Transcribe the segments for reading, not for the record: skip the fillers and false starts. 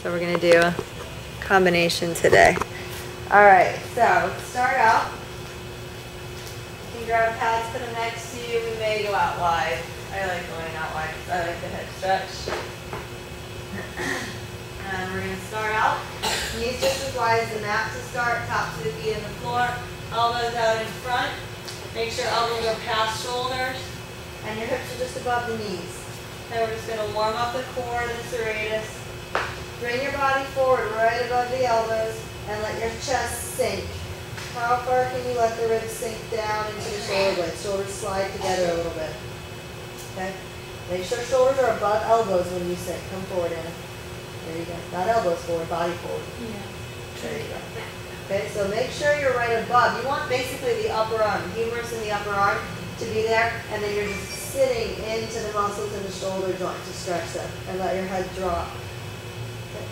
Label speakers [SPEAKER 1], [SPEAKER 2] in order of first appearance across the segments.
[SPEAKER 1] So we're gonna do a combination today. All right, so start out. You can grab pads, put them next to you. We may go out wide. I like going out wide because I like the hip stretch. And we're gonna start out. Knees just as wide as the mat to start, top to the feet on the floor, elbows out in front. Make sure elbows are past shoulders and your hips are just above the knees. Then we're just gonna warm up the core, the serratus. Bring your body forward right above the elbows and let your chest sink. How far can you let the ribs sink down into the shoulder blades? Shoulders slide together a little bit. Okay? Make sure shoulders are above elbows when you sink. Come forward, Anna. There you go. Not elbows forward, body forward. Yeah. There you go. Okay, so make sure you're right above. You want basically the upper arm, humerus in the upper arm to be there, and then you're just sitting into the muscles in the shoulder joint to stretch them and let your head drop.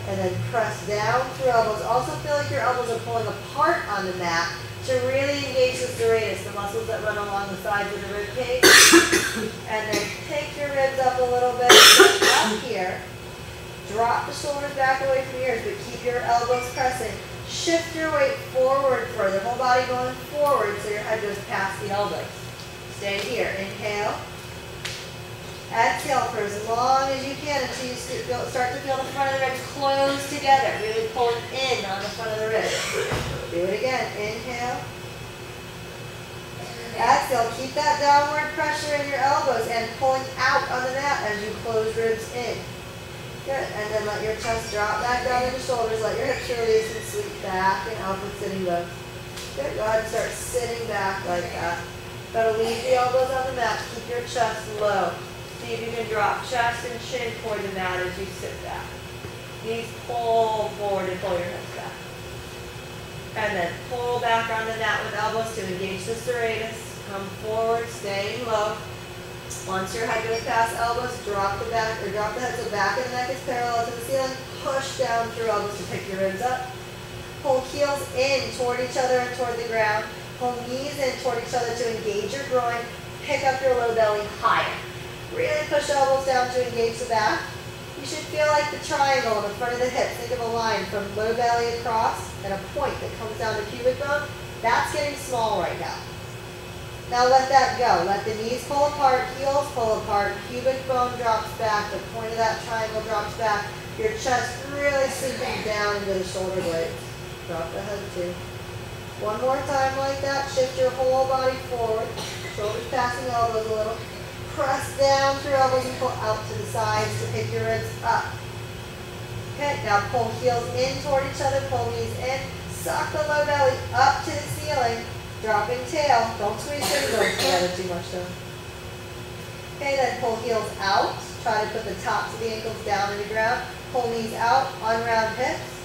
[SPEAKER 1] And then press down through elbows. Also feel like your elbows are pulling apart on the mat to really engage the serratus, the muscles that run along the sides of the rib cage. And then pick your ribs up a little bit up here. Drop the shoulders back away from your ears, but keep your elbows pressing. Shift your weight forward further, whole body going forward so your head goes past the elbows. Stay here. Inhale. Exhale for as long as you can until you start to feel the front of the ribs close together. Really pulling in on the front of the ribs. Do it again. Inhale. Exhale. Keep that downward pressure in your elbows and pulling out on the mat as you close ribs in. Good. And then let your chest drop back down into shoulders. Let your hips release and sweep back and upward sitting bones. Good. Go ahead and start sitting back like that. Gotta leave the elbows on the mat. Keep your chest low. See if you can drop chest and chin toward the mat as you sit back. Knees pull forward and pull your hips back. And then pull back on the mat with elbows to engage the serratus. Come forward, staying low. Once your head goes past elbows, drop the back or drop the head so back and the neck is parallel to the ceiling. Push down through elbows to pick your ribs up. Pull heels in toward each other and toward the ground. Pull knees in toward each other to engage your groin. Pick up your low belly higher. Really push elbows down to engage the back. You should feel like the triangle in the front of the hips. Think of a line from low belly across and a point that comes down to pubic bone. That's getting small right now. Now let that go. Let the knees pull apart, heels pull apart, pubic bone drops back, the point of that triangle drops back. Your chest really sinking down into the shoulder blades. Drop the head too. One more time like that. Shift your whole body forward. Shoulders passing elbows a little. Press down through elbows and pull out to the sides to pick your ribs up. Okay, now pull heels in toward each other, pull knees in. Suck the low belly up to the ceiling. Dropping tail. Don't squeeze the bones together too much though. Okay, then pull heels out. Try to put the tops of the ankles down to the ground. Pull knees out, unround hips.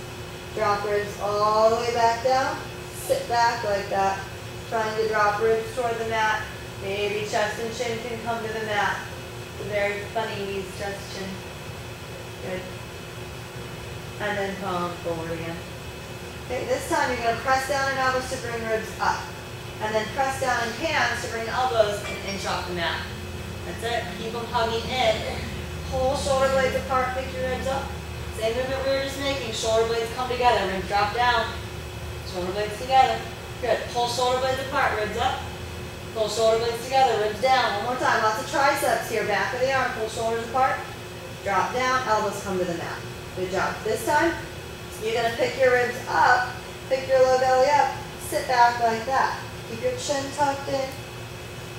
[SPEAKER 1] Drop ribs all the way back down. Sit back like that. Trying to drop ribs toward the mat. Maybe chest and chin can come to the mat. It's a very funny knees, chest, chin. Good. And then come forward again. Okay, this time you're going to press down in elbows to bring ribs up. And then press down in hands to bring elbows an inch off the mat. That's it. Keep them hugging in. Pull shoulder blades apart, pick your ribs up. Same movement we were just making. Shoulder blades come together, ribs drop down. Shoulder blades together. Good. Pull shoulder blades apart, ribs up. Pull shoulder blades together, ribs down. One more time. Lots of triceps here. Back of the arm. Pull shoulders apart. Drop down. Elbows come to the mat. Good job. This time, you're going to pick your ribs up. Pick your low belly up. Sit back like that. Keep your chin tucked in.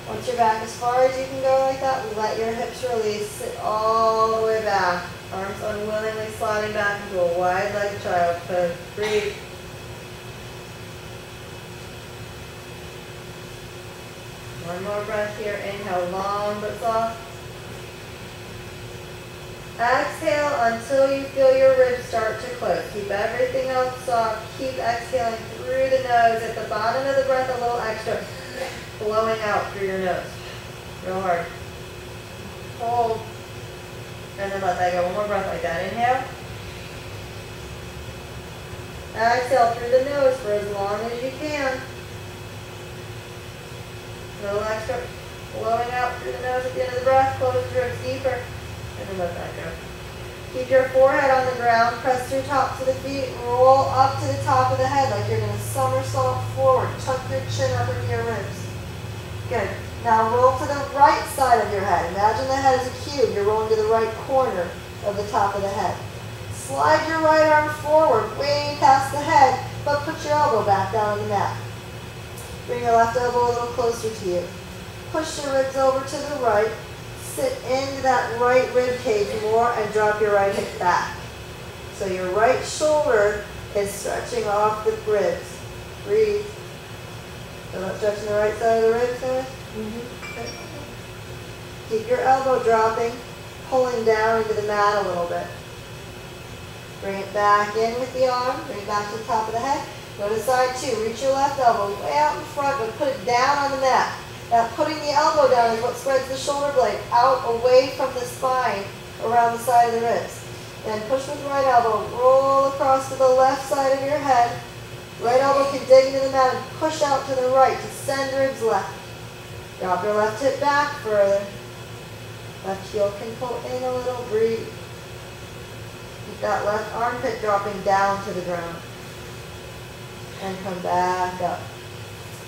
[SPEAKER 1] Once you're back as far as you can go like that, let your hips release. Sit all the way back. Arms unwillingly sliding back into a wide-legged child pose. Breathe. One more breath here. Inhale long but soft. Exhale until you feel your ribs start to close. Keep everything else soft. Keep exhaling through the nose. At the bottom of the breath, a little extra. Blowing out through your nose. Real hard. Hold. And then let that go. One more breath like that. Inhale. Exhale through the nose for as long as you can. A little extra. Blowing out through the nose at the end of the breath. Close the ribs deeper. And then let that go. Keep your forehead on the ground, press through tops of the feet, roll up to the top of the head like you're going to somersault forward. Tuck your chin up into your ribs. Good. Now roll to the right side of your head. Imagine the head is a cube. You're rolling to the right corner of the top of the head. Slide your right arm forward, way past the head, but put your elbow back down on the mat. Bring your left elbow a little closer to you. Push your ribs over to the right. Sit into that right rib cage more and drop your right hip back. So your right shoulder is stretching off the ribs. Breathe. So not stretching the right side of the ribs, guys? Okay. Keep your elbow dropping, pulling down into the mat a little bit. Bring it back in with the arm. Bring it back to the top of the head. Go to side two. Reach your left elbow way out in front, but put it down on the mat. Now putting the elbow down is what spreads the shoulder blade out away from the spine around the side of the ribs. Then push with the right elbow. Roll across to the left side of your head. Right elbow can dig into the mat and push out to the right to send ribs left. Drop your left hip back further. Left heel can pull in a little. Breathe. Keep that left armpit dropping down to the ground. And come back up.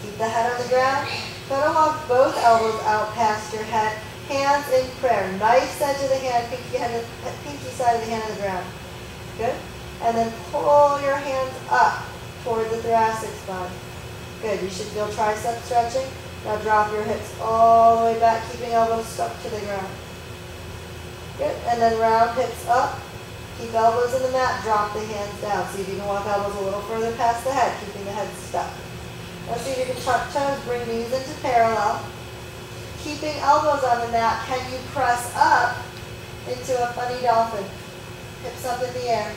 [SPEAKER 1] Keep the head on the ground. Try to walk both elbows out past your head. Hands in prayer. Nice edge of the hand, pinky side of the hand on the ground. Good. And then pull your hands up toward the thoracic spine. Good. You should feel tricep stretching. Now drop your hips all the way back, keeping elbows stuck to the ground. Good. And then round hips up. Keep elbows in the mat. Drop the hands down. See if you can walk elbows a little further past the head, keeping the head stuck. Now see if you can tuck toes, bring knees into parallel. Keeping elbows on the mat, can you press up into a funny dolphin? Hips up in the air.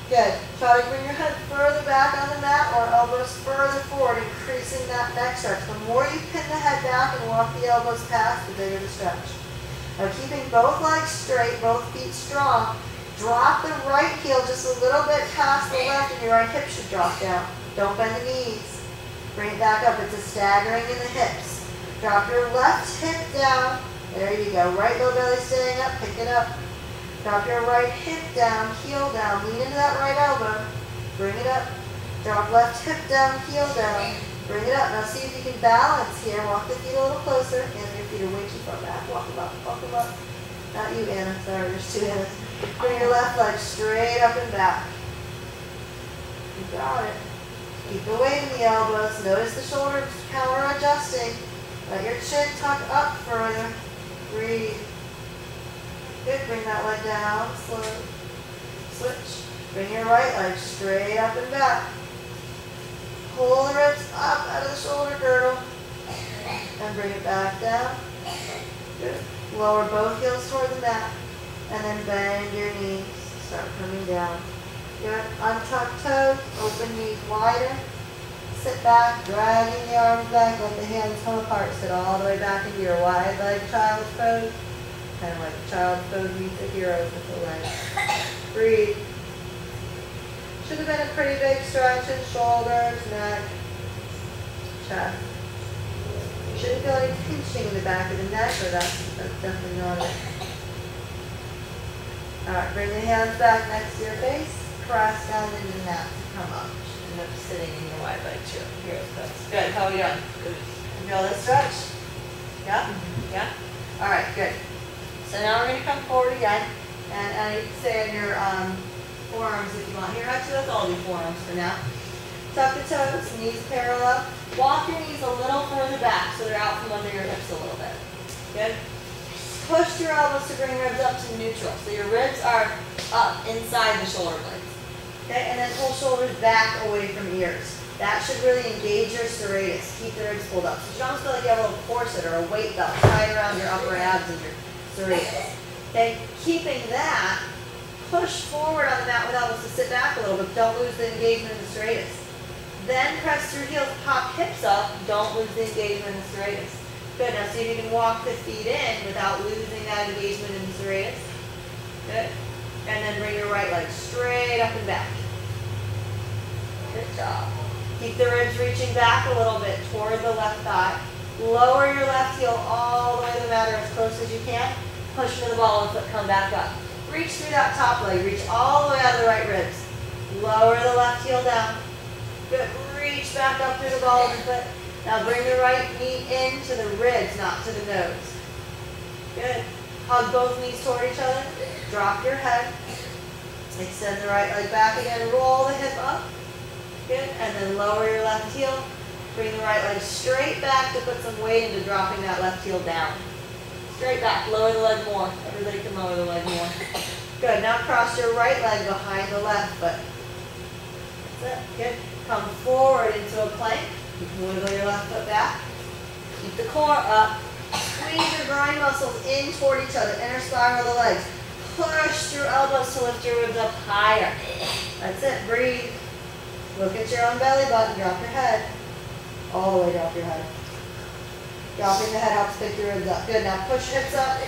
[SPEAKER 1] Good. Try to bring your head further back on the mat or elbows further forward, increasing that neck stretch. The more you pin the head back and walk the elbows past, the bigger the stretch. Now keeping both legs straight, both feet strong, drop the right heel just a little bit past the left and your right hip should drop down. Don't bend the knees. Bring it back up. It's a staggering in the hips. Drop your left hip down. There you go. Right low belly staying up. Pick it up. Drop your right hip down, heel down. Lean into that right elbow. Bring it up. Drop left hip down, heel down. Bring it up. Now see if you can balance here. Walk the feet a little closer. And your feet are way too far back. Walk them up. Walk them up. Not you, Anna. Sorry, there's two Annas. Bring your left leg straight up and back. You got it. Keep the weight in the elbows. Notice the shoulders counter adjusting. Let your chin tuck up further. Breathe. Good. Bring that leg down. Slow. Switch. Bring your right leg straight up and back. Pull the ribs up out of the shoulder girdle. And bring it back down. Good. Lower both heels toward the mat. And then bend your knees. Start coming down. Good. Untuck toes. Open knees wider. Sit back, dragging the arms back. Let the hands come apart. Sit all the way back into your wide leg child's pose. Kind of like child's pose meets the heroes with the legs. Breathe. Should have been a pretty big stretch in shoulders, neck, chest. You shouldn't feel any pinching in the back of the neck, or that's definitely not it. Alright, bring the hands back next to your face. Press down into the mat to come up. End up sitting in your wide leg chair. Hero's pose. Good. How are we doing? Good. Feel this stretch? Yeah? Yeah? Alright, good. So now we're going to come forward again. And you can stay on your forearms if you want. Here, actually, let's all do forearms for now. Tuck the toes, knees parallel. Walk your knees a little further back so they're out from under your hips a little bit. Good? Push your elbows to bring ribs up to neutral. So your ribs are up inside the shoulder blades. Okay? And then pull shoulders back away from ears. That should really engage your serratus. Keep the ribs pulled up. So you almost feel like you have a little corset or a weight belt tied around your upper abs and your serratus. Okay? Keeping that, push forward on the mat with elbows to sit back a little bit. Don't lose the engagement in the serratus. Then press through heels, pop hips up. Don't lose the engagement in the serratus. Good. Now see if you can walk the feet in without losing that engagement in the serratus. Good. And then bring your right leg straight up and back. Good job. Keep the ribs reaching back a little bit toward the left thigh. Lower your left heel all the way to the mat or as close as you can. Push into the ball and foot, come back up. Reach through that top leg. Reach all the way out of the right ribs. Lower the left heel down. Good. Reach back up through the ball of the foot. Now bring the right knee into the ribs, not to the nose. Good. Hug both knees toward each other. Drop your head. Extend the right leg back again. Roll the hip up. Good. And then lower your left heel. Bring the right leg straight back to put some weight into dropping that left heel down. Straight back. Lower the leg more. Everybody can lower the leg more. Good. Now cross your right leg behind the left foot. That's it. Good. Come forward into a plank. You can wiggle your left foot back. Keep the core up. Squeeze your groin muscles in toward each other. Inner spiral the legs. Push through elbows to lift your ribs up higher. That's it. Breathe. Look at your own belly button. Drop your head. All the way drop your head. Dropping the head helps pick your ribs up. Good. Now push hips up.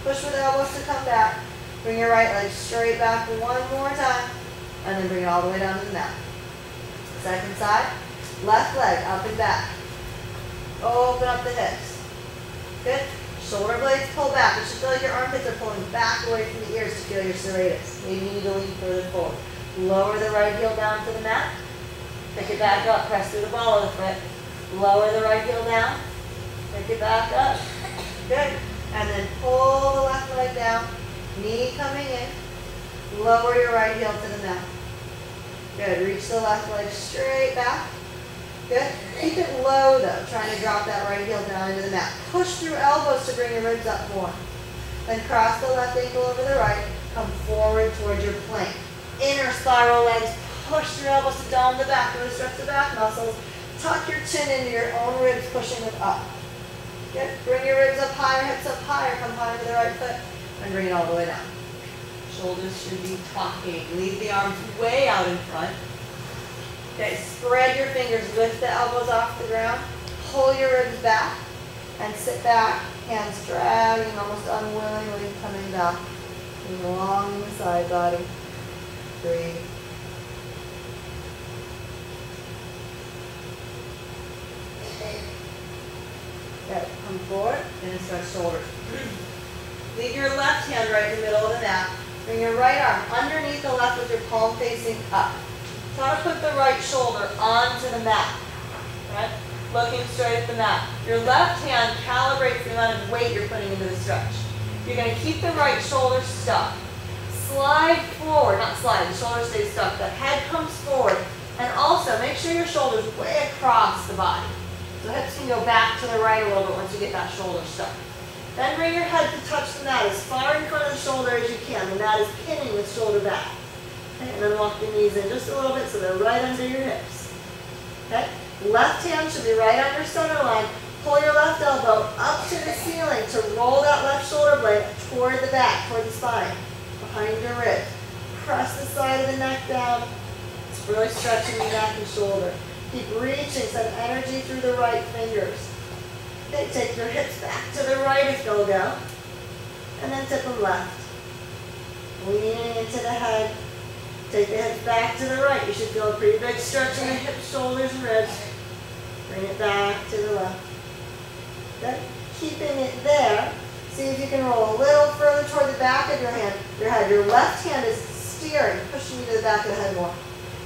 [SPEAKER 1] Push with elbows to come back. Bring your right leg straight back one more time. And then bring it all the way down to the mat. Second side. Left leg up and back. Open up the hips. Good. Shoulder blades pull back. You should feel like your armpits are pulling back away from the ears to feel your serratus. Maybe you need to lean further forward. Lower the right heel down to the mat. Pick it back up. Press through the ball of the foot. Lower the right heel down. Pick it back up. Good. And then pull the left leg down. Knee coming in. Lower your right heel to the mat. Good. Reach the left leg straight back. Good. Keep it low though, trying to drop that right heel down into the mat. Push through elbows to bring your ribs up more. Then cross the left ankle over the right. Come forward towards your plank. Inner spiral legs. Push through elbows to dome the back. Really stretch the back muscles. Tuck your chin into your own ribs, pushing it up. Good. Bring your ribs up higher, hips up higher. Come higher to the right foot. And bring it all the way down. Shoulders should be talking. Leave the arms way out in front. Okay, spread your fingers, lift the elbows off the ground, pull your ribs back, and sit back, hands dragging, almost unwillingly coming back, and along the side body. Breathe. Good. Come forward and stretch shoulders. Leave your left hand right in the middle of the mat. Bring your right arm underneath the left with your palm facing up. Try to put the right shoulder onto the mat, right? Looking straight at the mat. Your left hand calibrates the amount of weight you're putting into the stretch. You're going to keep the right shoulder stuck. Slide forward, not slide, the shoulder stays stuck. The head comes forward. And also, make sure your shoulder's way across the body. So hips can go back to the right a little bit once you get that shoulder stuck. Then bring your head to touch the mat as far in front of the shoulder as you can. The mat is pinning with shoulder back. Okay, and then walk the knees in just a little bit so they're right under your hips. Okay? Left hand should be right under center line. Pull your left elbow up to the ceiling to roll that left shoulder blade toward the back, toward the spine, behind your ribs. Press the side of the neck down. It's really stretching the neck and shoulder. Keep reaching, send energy through the right fingers. Okay, take your hips back to the right if they'll go. And then tip them left. Leaning into the head. Take the hips back to the right. You should feel a pretty big stretch in the hips, shoulders, and ribs. Bring it back to the left. Good. Keeping it there. See if you can roll a little further toward the back of your hand. Your left hand is steering, pushing you to the back of the head more.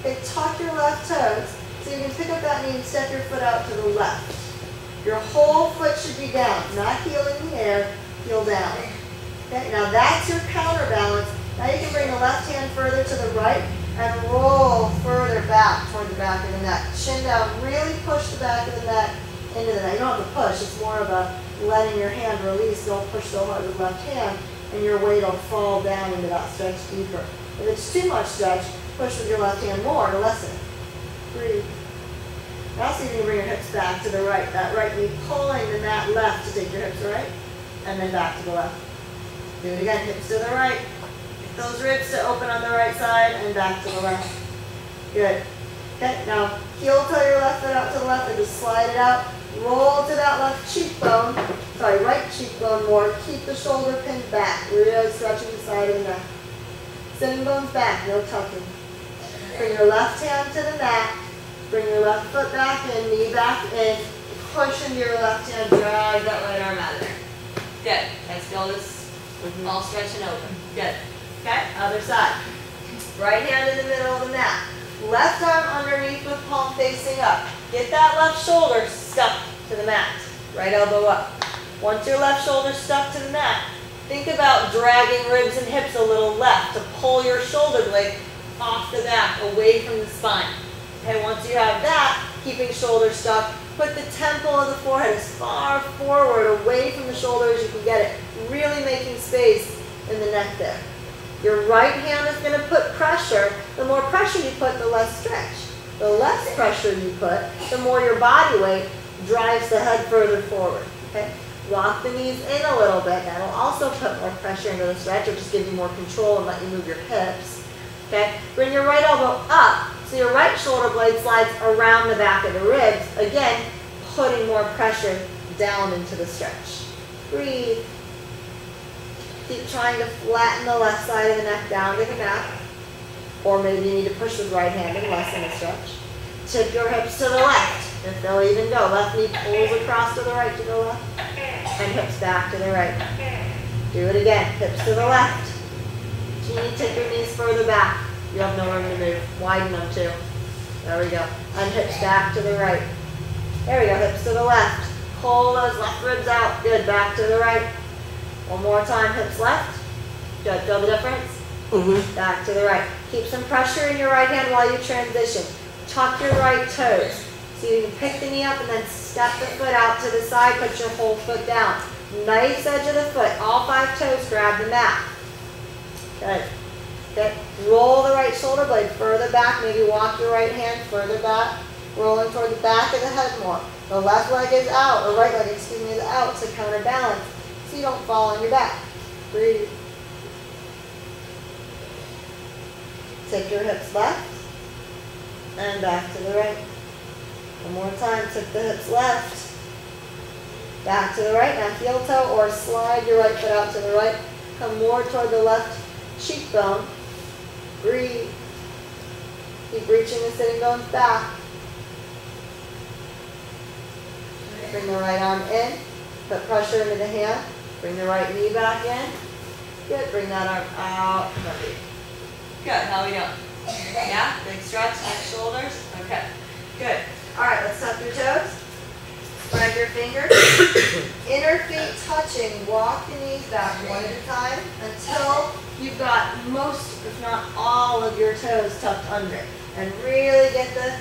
[SPEAKER 1] Okay, tuck your left toes so you can pick up that knee and step your foot out to the left. Your whole foot should be down, not heel in the air, heel down. Okay, now that's your counterbalance. Now you can bring the left hand further to the right and roll further back toward the back of the neck. Chin down, really push the back of the neck into the neck. You don't have to push, it's more of a letting your hand release. Don't push so hard with the left hand and your weight will fall down into that stretch deeper. If it's too much stretch, push with your left hand more to lessen it. Breathe. Now see if you can bring your hips back to the right. That right knee pulling the mat left to take your hips right and then back to the left. Do it again, hips to the right. Those ribs to open on the right side and back to the left. Good. Okay, now heel toe your left foot out to the left and just slide it out. Roll to that left cheekbone, right cheekbone more. Keep the shoulder pinned back, really stretching the side of the neck. Sitting bones back, no tucking. Bring your left hand to the mat. Bring your left foot back in, knee back in. Push into your left hand, drag that right arm out of there. Good. Let's feel this all stretch and open. Good. Okay, other side. Right hand in the middle of the mat. Left arm underneath with palm facing up. Get that left shoulder stuck to the mat. Right elbow up. Once your left shoulder stuck to the mat, think about dragging ribs and hips a little left to pull your shoulder blade off the back, away from the spine. Okay, once you have that, keeping shoulder stuck, put the temple of the forehead as far forward, away from the shoulder as you can get it, really making space in the neck there. Your right hand is going to put pressure. The more pressure you put, the less stretch. The less pressure you put, the more your body weight drives the head further forward. Okay? Rock the knees in a little bit. That'll also put more pressure into the stretch, or just give you more control and let you move your hips. Okay? Bring your right elbow up so your right shoulder blade slides around the back of the ribs. Again, putting more pressure down into the stretch. Breathe. Keep trying to flatten the left side of the neck down to the mat. Or maybe you need to push with right hand and lessen the stretch. Tip your hips to the left, if they'll even go. Left knee pulls across to the right to go left. And hips back to the right. Do it again. Hips to the left. If you need to take your knees further back, you have no room to move. Widen them too. There we go. And hips back to the right. There we go. Hips to the left. Pull those left ribs out. Good. Back to the right. One more time. Hips left. Good. Feel the difference? Back to the right. Keep some pressure in your right hand while you transition. Tuck your right toes. So you can pick the knee up and then step the foot out to the side. Put your whole foot down. Nice edge of the foot. All 5 toes grab the mat. Good. Okay. Roll the right shoulder blade further back. Maybe walk your right hand further back. Rolling toward the back of the head more. The left leg is out, or right leg, excuse me, is out to counterbalance so you don't fall on your back. Breathe. Take your hips left and back to the right. One more time. Tip the hips left. Back to the right. Now heel toe or slide your right foot out to the right. Come more toward the left cheekbone. Breathe. Keep reaching the sitting bones back. Bring the right arm in. Put pressure into the hand. Bring the right knee back in. Good. Bring that arm out. Good. How are we doing? Yeah? Big stretch. Neck, shoulders. Okay. Good. All right. Let's tuck your toes. Spread your fingers. Inner feet touching. Walk the knees back one at a time until you've got most, if not all, of your toes tucked under. And really get the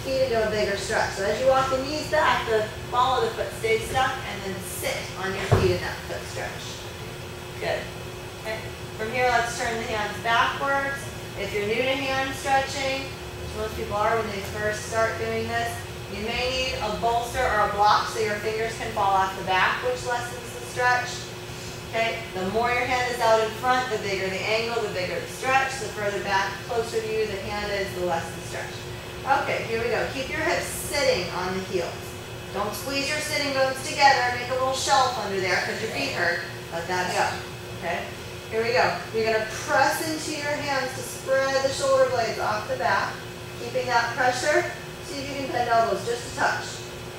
[SPEAKER 1] feet into a bigger stretch. So as you walk the knees back, the ball of the foot stays stuck, and then sit on your feet in that foot stretch. Good. Okay. From here, let's turn the hands backwards. If you're new to hand stretching, which most people are when they first start doing this, you may need a bolster or a block so your fingers can fall off the back, which lessens the stretch. Okay, the more your hand is out in front, the bigger the angle, the bigger the stretch. The further back, closer to you the hand is, the less the stretch. Okay, here we go. Keep your hips sitting on the heels. Don't squeeze your sitting bones together. Make a little shelf under there because your feet hurt. Let that go. Okay, here we go. You're going to press into your hands to spread the shoulder blades off the back. Keeping that pressure. See if you can bend elbows just a touch.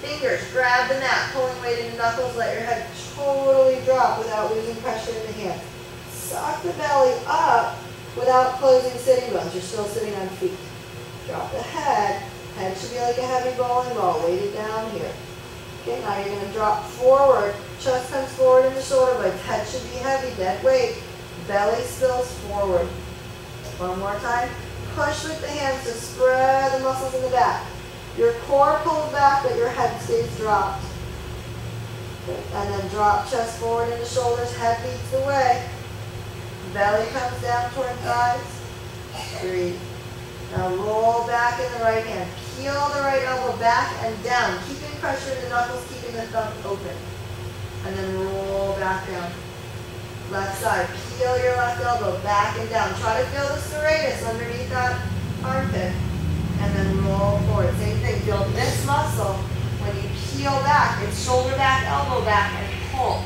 [SPEAKER 1] Fingers, grab the mat, pulling weight into knuckles. Let your head totally drop without losing pressure in the hand. Suck the belly up without closing sitting bones. You're still sitting on feet. Drop the head. Head should be like a heavy bowling ball, weighted down here. Okay, now you're going to drop forward. Chest comes forward in the shoulder blades. Head should be heavy, dead weight. Belly spills forward. One more time. Push with the hands to spread the muscles in the back. Your core pulls back, but your head stays dropped. Okay. And then drop chest forward into shoulders. Head leads the way. Belly comes down toward thighs. Breathe. Now roll back in the right hand. Peel the right elbow back and down, keeping pressure in the knuckles, keeping the thumb open. And then roll back down. Left side. Peel your left elbow back and down. Try to feel the serratus underneath that armpit. And then roll forward. Same thing. Feel this muscle when you peel back. It's shoulder back, elbow back, and pull.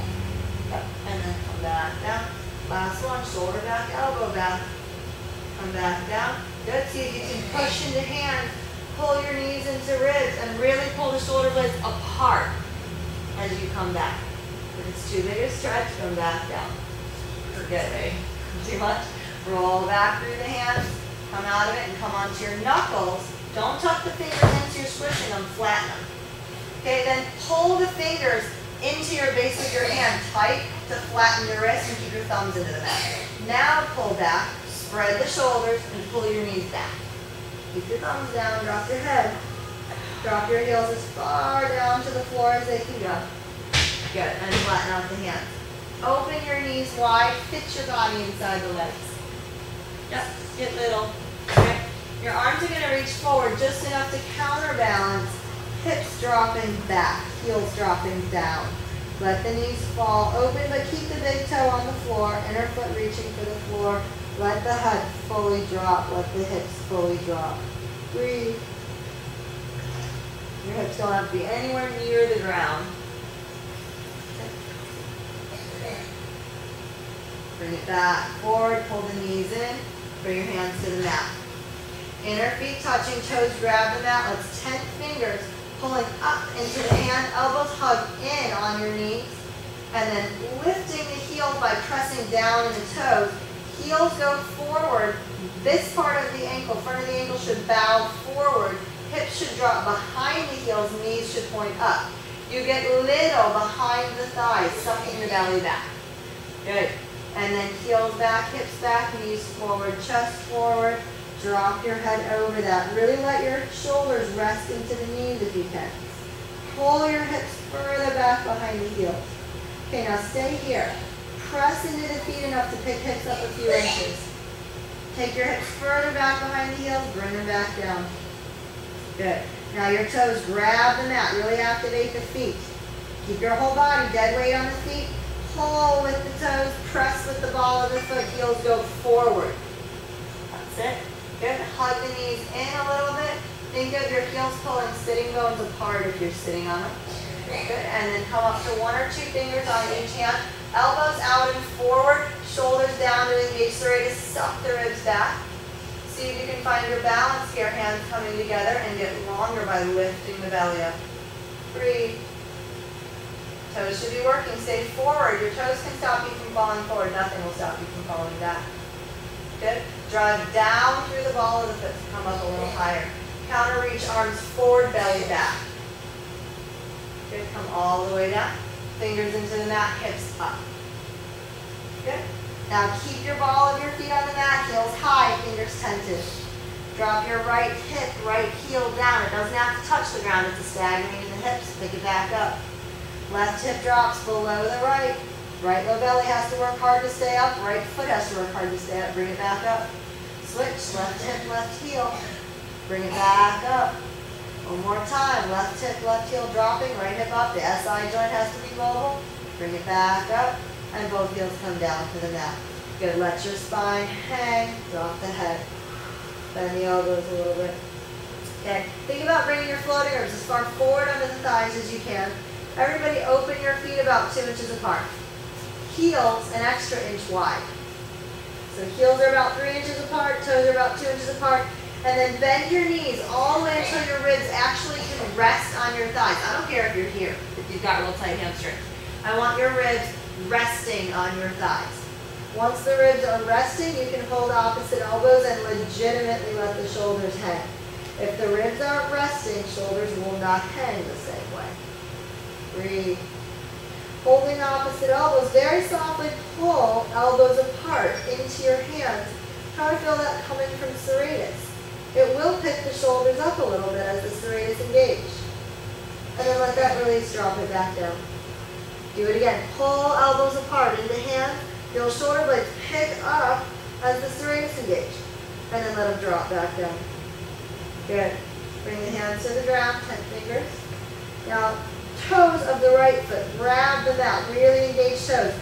[SPEAKER 1] And then come back down. Last one. Shoulder back, elbow back. Come back down. Good. See if you can push into hands. Pull your knees into ribs and really pull the shoulder blades apart as you come back. If it's too big a stretch, come back down. Forget it. Too much? Roll back through the hands, come out of it and come onto your knuckles. Don't tuck the fingers into your squishing them, flatten them. Okay, then pull the fingers into your base of your hand tight to flatten your wrist and keep your thumbs into the mat. Now pull back, spread the shoulders, and pull your knees back. Keep your thumbs down, drop your head. Drop your heels as far down to the floor as they can go. Good, and flatten out the hands. Open your knees wide, fit your body inside the legs. Yep, get little. Okay. Your arms are going to reach forward just enough to counterbalance. Hips dropping back, heels dropping down. Let the knees fall open, but keep the big toe on the floor, inner foot reaching for the floor. Let the head fully drop, let the hips fully drop. Breathe. Your hips don't have to be anywhere near the ground. Bring it back forward, pull the knees in, bring your hands to the mat. Inner feet touching, toes grab the mat. Let's 10 fingers pulling up into the hand, elbows hug in on your knees, and then lifting the heels by pressing down in the toes. Heels go forward. This part of the ankle, front of the ankle should bow forward. Hips should drop behind the heels, knees should point up. You get little behind the thighs, sucking the belly back. Good. And then heels back, hips back, knees forward, chest forward. Drop your head over that. Really let your shoulders rest into the knees if you can. Pull your hips further back behind the heels. Okay, now stay here. Press into the feet enough to pick hips up a few inches. Take your hips further back behind the heels, bring them back down. Good. Now your toes grab the mat. Really activate the feet. Keep your whole body, dead weight on the feet. Pull with the toes, press with the ball of the foot, heels go forward. That's it. Good. Hug the knees in a little bit. Think of your heels pulling sitting bones apart if you're sitting on them. Good. And then come up to 1 or 2 fingers on each hand. Elbows out and forward, shoulders down to engage the radius, suck the ribs back. See if you can find your balance here, hands coming together and get longer by lifting the belly up. Breathe. Toes should be working. Stay forward. Your toes can stop you from falling forward. Nothing will stop you from falling back. Good. Drive down through the ball of the foot to come up a little higher. Counter reach, arms forward, belly back. Good. Come all the way down. Fingers into the mat, hips up. Good. Now keep your ball of your feet on the mat, heels high, fingers tented. Drop your right hip, right heel down. It doesn't have to touch the ground. It's a staggering in the hips. Pick it back up. Left hip drops below the right. Right low belly has to work hard to stay up. Right foot has to work hard to stay up. Bring it back up. Switch. Left hip, left heel. Bring it back up. One more time. Left hip, left heel dropping. Right hip up. The SI joint has to be mobile. Bring it back up. And both heels come down to the mat. Good. Let your spine hang. Drop the head. Bend the elbows a little bit. Okay. Think about bringing your floating ribs as far forward under the thighs as you can. Everybody open your feet about 2 inches apart. Heels an extra inch wide. So heels are about 3 inches apart, toes are about 2 inches apart, and then bend your knees all the way until your ribs actually can rest on your thighs. I don't care if you're here, if you've got real tight hamstrings. I want your ribs resting on your thighs. Once the ribs are resting, you can hold opposite elbows and legitimately let the shoulders hang. If the ribs aren't resting, shoulders will not hang the same way. Breathe. Holding opposite elbows, very softly pull elbows apart into your hands. Try to feel that coming from serratus. It will pick the shoulders up a little bit as the serratus engage. And then let that release, drop it back down. Do it again. Pull elbows apart into hands. Feel shoulder blades pick up as the serratus engage. And then let them drop back down. Good. Bring the hands to the ground, 10 fingers. Now, toes of the right foot, grab the mat, really engage toes.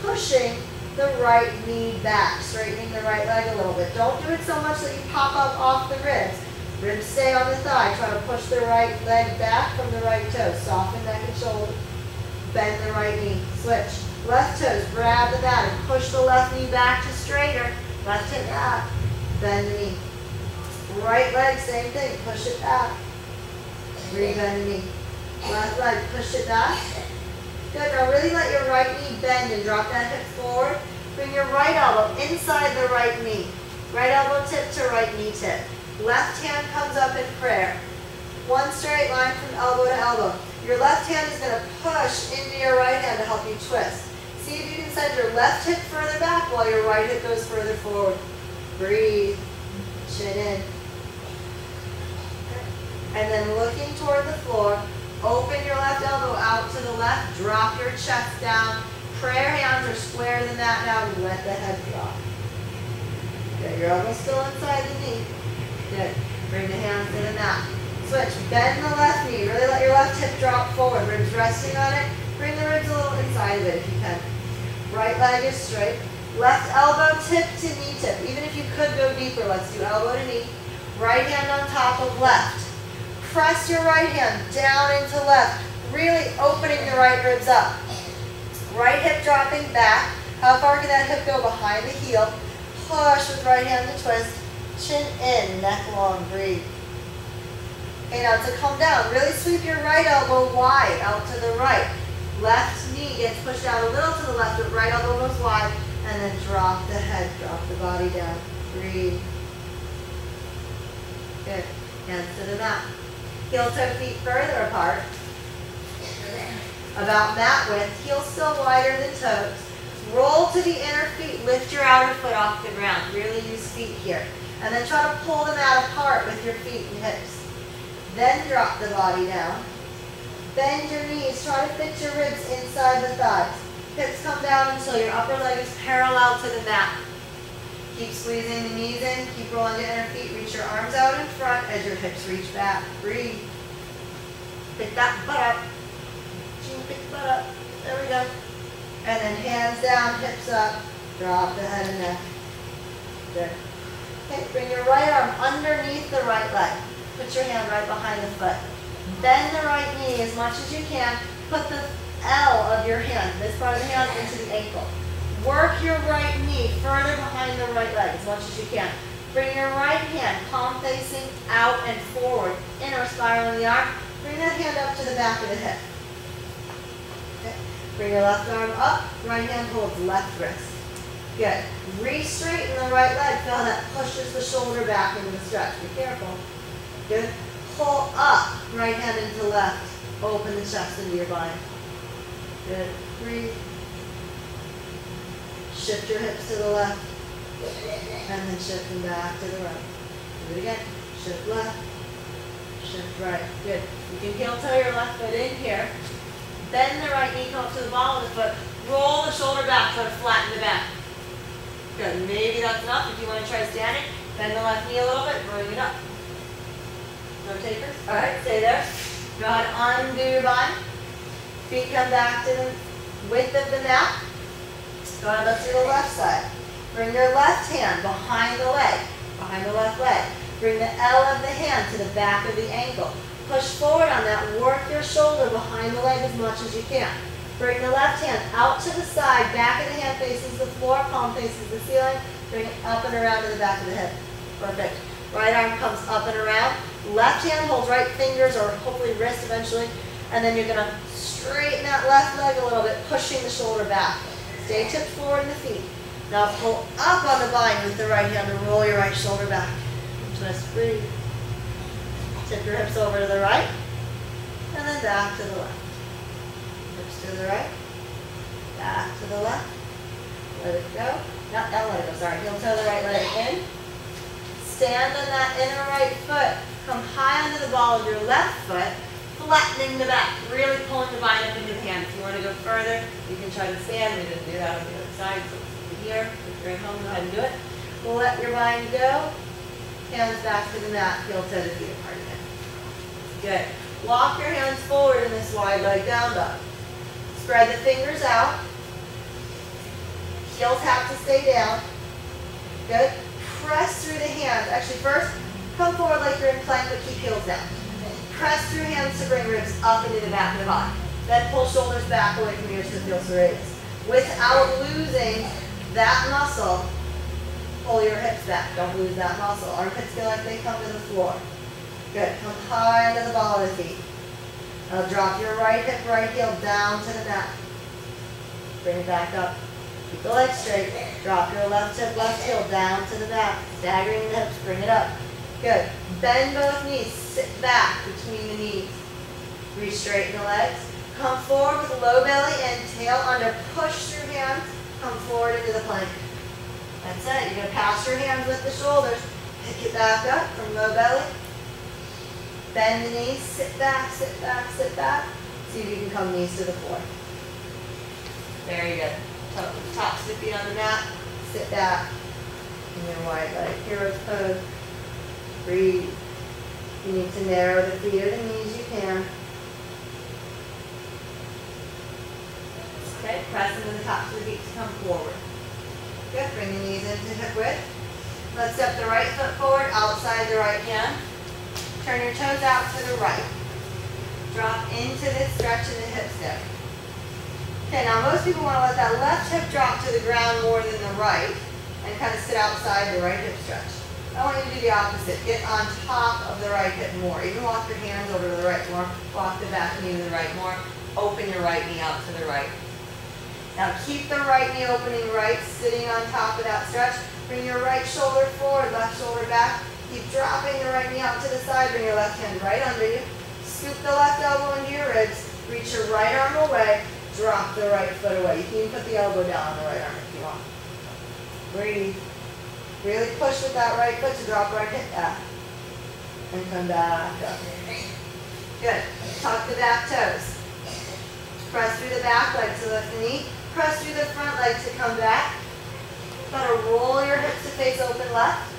[SPEAKER 1] Pushing the right knee back, straightening the right leg a little bit. Don't do it so much that you pop up off the ribs. Ribs stay on the thigh. Try to push the right leg back from the right toe. Soften neck and shoulder. Bend the right knee. Switch. Left toes, grab the mat and push the left knee back to straighter. Left hip back. Bend the knee. Right leg, same thing. Push it back. Re-bend the knee. Left leg, push it back. Good. Now really let your right knee bend and drop that hip forward. Bring your right elbow inside the right knee. Right elbow tip to right knee tip. Left hand comes up in prayer. One straight line from elbow to elbow. Your left hand is going to push into your right hand to help you twist. See if you can send your left hip further back while your right hip goes further forward. Breathe. Chin in. And then looking toward the floor, open your left elbow out to the left, drop your chest down. Prayer hands are square to the mat now, and let the head drop. Good, your elbow's still inside the knee. Good, bring the hands to the mat. Switch, bend the left knee, really let your left hip drop forward, ribs resting on it. Bring the ribs a little inside of it if you can. Right leg is straight. Left elbow tip to knee tip. Even if you could go deeper, let's do elbow to knee. Right hand on top of left. Press your right hand down into left, really opening the right ribs up. Right hip dropping back. How far can that hip go behind the heel? Push with right hand to twist. Chin in, neck long, breathe. Okay, now to come down, really sweep your right elbow wide out to the right. Left knee gets pushed out a little to the left, but right elbow goes wide, and then drop the head, drop the body down. Breathe. Good. Hands to the mat. Heel toe feet further apart. About mat width, heels still wider than toes. Roll to the inner feet, lift your outer foot off the ground. Really use feet here. And then try to pull the mat apart with your feet and hips. Then drop the body down. Bend your knees, try to fit your ribs inside the thighs. Hips come down until your upper leg is parallel to the mat. Keep squeezing the knees in, keep rolling the inner feet, reach your arms out in front as your hips reach back. Breathe. Pick that butt up. Pick the butt up. There we go. And then hands down, hips up. Drop the head and neck. Good. Okay, bring your right arm underneath the right leg. Put your hand right behind the foot. Bend the right knee as much as you can. Put the L of your hand, this part of the hand, into the ankle. Work your right knee further behind the right leg as much as you can. Bring your right hand, palm facing out and forward. Inner spiral in the arm. Bring that hand up to the back of the hip. Okay. Bring your left arm up. Right hand holds left wrist. Good. Re-straighten the right leg. Feel how that pushes the shoulder back into the stretch. Be careful. Good. Pull up. Right hand into left. Open the chest into your body. Good. Breathe. Shift your hips to the left. And then shift them back to the right. Do it again. Shift left. Shift right. Good. You can heel toe your left foot in here. Bend the right knee, come up to the ball of the foot. Roll the shoulder back, try to flatten the back. Good. Maybe that's enough. If you want to try standing, bend the left knee a little bit, bring it up. No takers? All right, stay there. Go ahead, undo your bind. Feet come back to the width of the mat. Go ahead, let's do the left side. Bring your left hand behind the leg, behind the left leg. Bring the L of the hand to the back of the ankle. Push forward on that. Work your shoulder behind the leg as much as you can. Bring the left hand out to the side. Back of the hand faces the floor. Palm faces the ceiling. Bring it up and around to the back of the hip. Perfect. Right arm comes up and around. Left hand holds right fingers or hopefully wrist eventually. And then you're going to straighten that left leg a little bit, pushing the shoulder back. Stay tipped forward in the feet. Now pull up on the bind with the right hand and roll your right shoulder back. Twist, breathe. Tip your hips over to the right. And then back to the left. Hips to the right. Back to the left. Let it go. Not that, let it go, sorry. Heel toe the right leg in. Stand on that inner right foot. Come high onto the ball of your left foot, flattening the back, really pulling the bind up into the hand. If you want to go further, you can try to stand. We didn't do that on the other side, so here, if you're at home, go ahead and do it. Let your bind go. Hands back to the mat, heel toe the feet apart again. Good. Walk your hands forward in this wide leg down dog. Spread the fingers out. Heels have to stay down. Good. Press through the hands. Actually, first, come forward like you're in plank, but keep heels down. Press through hands to bring ribs up into the back of the body. Then pull shoulders back away from ears to feel serratus. Without losing that muscle, pull your hips back. Don't lose that muscle. Armpits feel like they come to the floor. Good. Come high into the ball of the feet. Now drop your right hip, right heel down to the mat. Bring it back up. Keep the legs straight. Drop your left hip, left heel down to the back. Staggering the hips, bring it up. Good. Bend both knees. Sit back between the knees. Re-straighten the legs. Come forward with low belly and tail under. Push through hands. Come forward into the plank. That's it. You're going to pass your hands with the shoulders. Pick it back up from low belly. Bend the knees. Sit back, sit back, sit back. See if you can come knees to the floor. Very good. Tops of the feet on the mat. Sit back. And then wide leg. Hero's pose. Breathe. You need to narrow the feet or the knees you can. Okay, press into the tops of the feet to come forward. Good, bring the knees into hip width. Let's step the right foot forward, outside the right hand. Turn your toes out to the right. Drop into this stretch in the hip stick. Okay, now most people want to let that left hip drop to the ground more than the right and kind of sit outside the right hip stretch. I want you to do the opposite. Get on top of the right hip more. Even walk your hands over to the right more. Walk the back knee to the right more. Open your right knee out to the right. Now keep the right knee opening right, sitting on top of that stretch. Bring your right shoulder forward, left shoulder back. Keep dropping the right knee out to the side. Bring your left hand right under you. Scoop the left elbow into your ribs. Reach your right arm away. Drop the right foot away. You can even put the elbow down on the right arm if you want. Breathe. Really push with that right foot to drop right hip back. And come back up. Good. Tuck the back toes. Press through the back leg to lift the knee. Press through the front leg to come back. Try to roll your hips to face open left.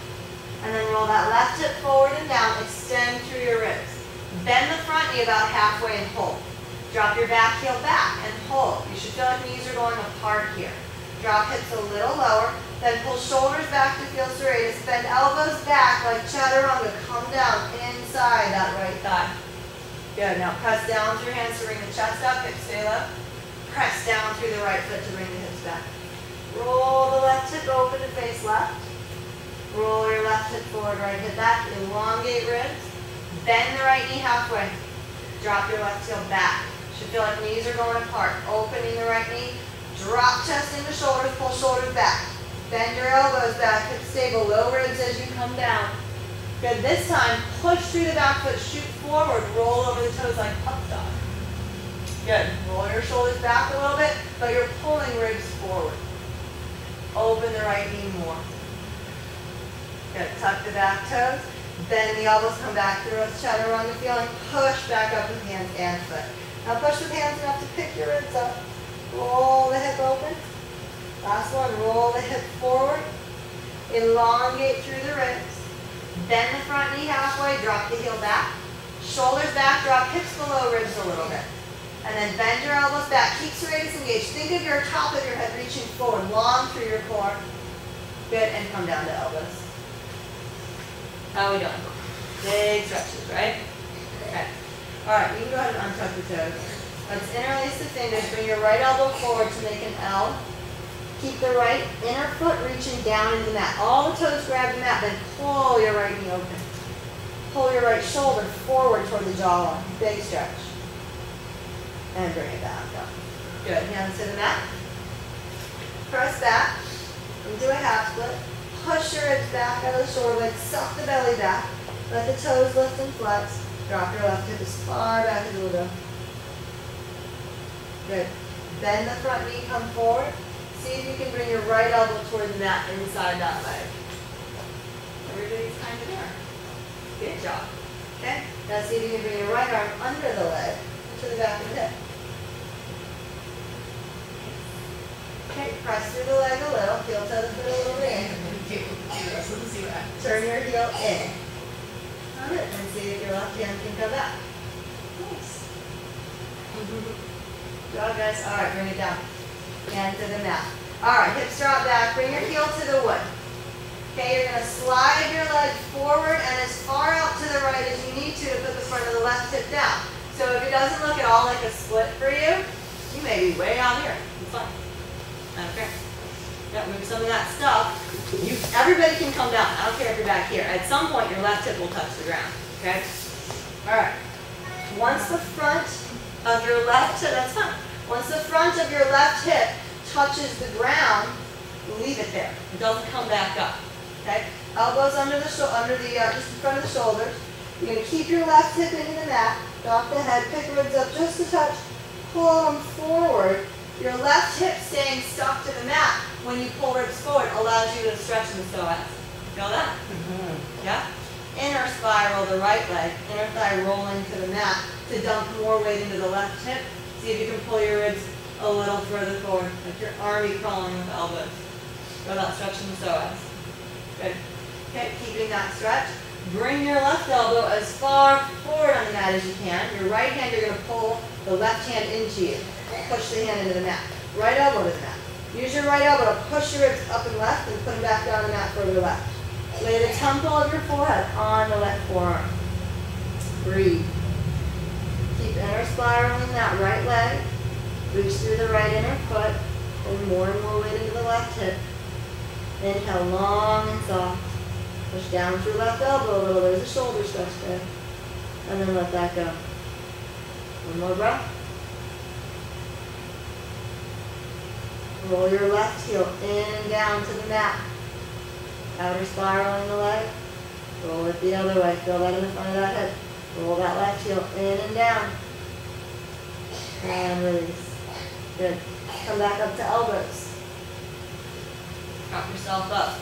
[SPEAKER 1] And then roll that left hip forward and down. Extend through your ribs. Bend the front knee about halfway and hold. Drop your back heel back and hold. You should feel like knees are going apart here. Drop hips a little lower. Then pull shoulders back to feel serratus. Bend elbows back like chaturunga. Come down inside that right thigh. Good. Now press down through your hands to bring the chest up. Hips stay low. Press down through the right foot to bring the hips back. Roll the left hip open to face left. Roll your left hip forward, right hip back. Elongate ribs. Bend the right knee halfway. Drop your left heel back. Should feel like knees are going apart. Opening the right knee. Drop chest into shoulders. Pull shoulders back. Bend your elbows back. Hips stay below ribs as you come down. Good. This time, push through the back foot. Shoot forward. Roll over the toes like pup dog. Good. Roll your shoulders back a little bit, but you're pulling ribs forward. Open the right knee more. Good. Tuck the back toes. Bend the elbows, come back through a chaturanga feeling. Push back up with hands and foot. Now push with hands enough to pick your ribs up. Roll the hip open. Last one. Roll the hip forward. Elongate through the ribs. Bend the front knee halfway. Drop the heel back. Shoulders back. Drop hips below ribs a little bit. And then bend your elbows back. Keep serratus engaged. Think of your top of your head reaching forward, long through your core. Good. And come down to elbows. How are we doing? Big stretches, right? Okay. All right, you can go ahead and untuck the toes. Let's interlace the fingers. Bring your right elbow forward to make an L. Keep the right inner foot reaching down into the mat. All the toes grab the mat, then pull your right knee open. Pull your right shoulder forward toward the jawline. Big stretch. And bring it back up. Good. Hands to the mat. Press back into a half split. Push your ribs back out of the shoulder blades. Suck the belly back. Let the toes lift and flex. Drop your left hip as far back as you will go. Good. Bend the front knee, come forward. See if you can bring your right elbow toward the mat inside that leg. Everybody's kind of there. Good job. Okay? Now see if you can bring your right arm under the leg to the back of the hip. Okay, press through the leg a little. Heel toe the foot a little bit in. Turn your heel in. Good. And see if your left hand can come back. Nice. Good job, guys. All right, bring it down. Hand to the mat. All right, hips drop back. Bring your heel to the wood. Okay, you're going to slide your leg forward and as far out to the right as you need to put the front of the left hip down. So if it doesn't look at all like a split for you, you may be way out here. It's fine. Okay. Yeah, move some of that stuff. Everybody can come down. I don't care if you're back here. At some point, your left hip will touch the ground. Okay? All right. Once the front of your left hip, that's fine. Once the front of your left hip touches the ground, leave it there. It doesn't come back up. Okay? Elbows under the just in front of the shoulders. You're going to keep your left hip into the mat. Drop the head, pick ribs up just a touch. Pull them forward. Your left hip staying stuck to the mat when you pull ribs forwad allows you to stretch in the psoas. Feel that? Yeah? Inner spiral the right leg. Inner thigh rolling to the mat to dump more weight into the left hip. See if you can pull your ribs a little further forward, like you're army crawling with elbows. Feel that stretch in the psoas. Good. Okay, keeping that stretch. Bring your left elbow as far forward on the mat as you can. Your right hand, you're going to pull the left hand into you. Push the hand into the mat. Right elbow to the mat. Use your right elbow to push your ribs up and left and put them back down the mat further left. Lay the temple of your forehead on the left forearm. Breathe. Keep inner spiraling that right leg. Reach through the right inner foot. And more weight into the left hip. Inhale long and soft. Push down through left elbow a little. There's a shoulder stretch there. And then let that go. One more breath. Roll your left heel in and down to the mat. Outer spiraling the leg. Roll it the other way. Feel that in the front of that hip. Roll that left heel in and down. And release. Good. Come back up to elbows. Prop yourself up.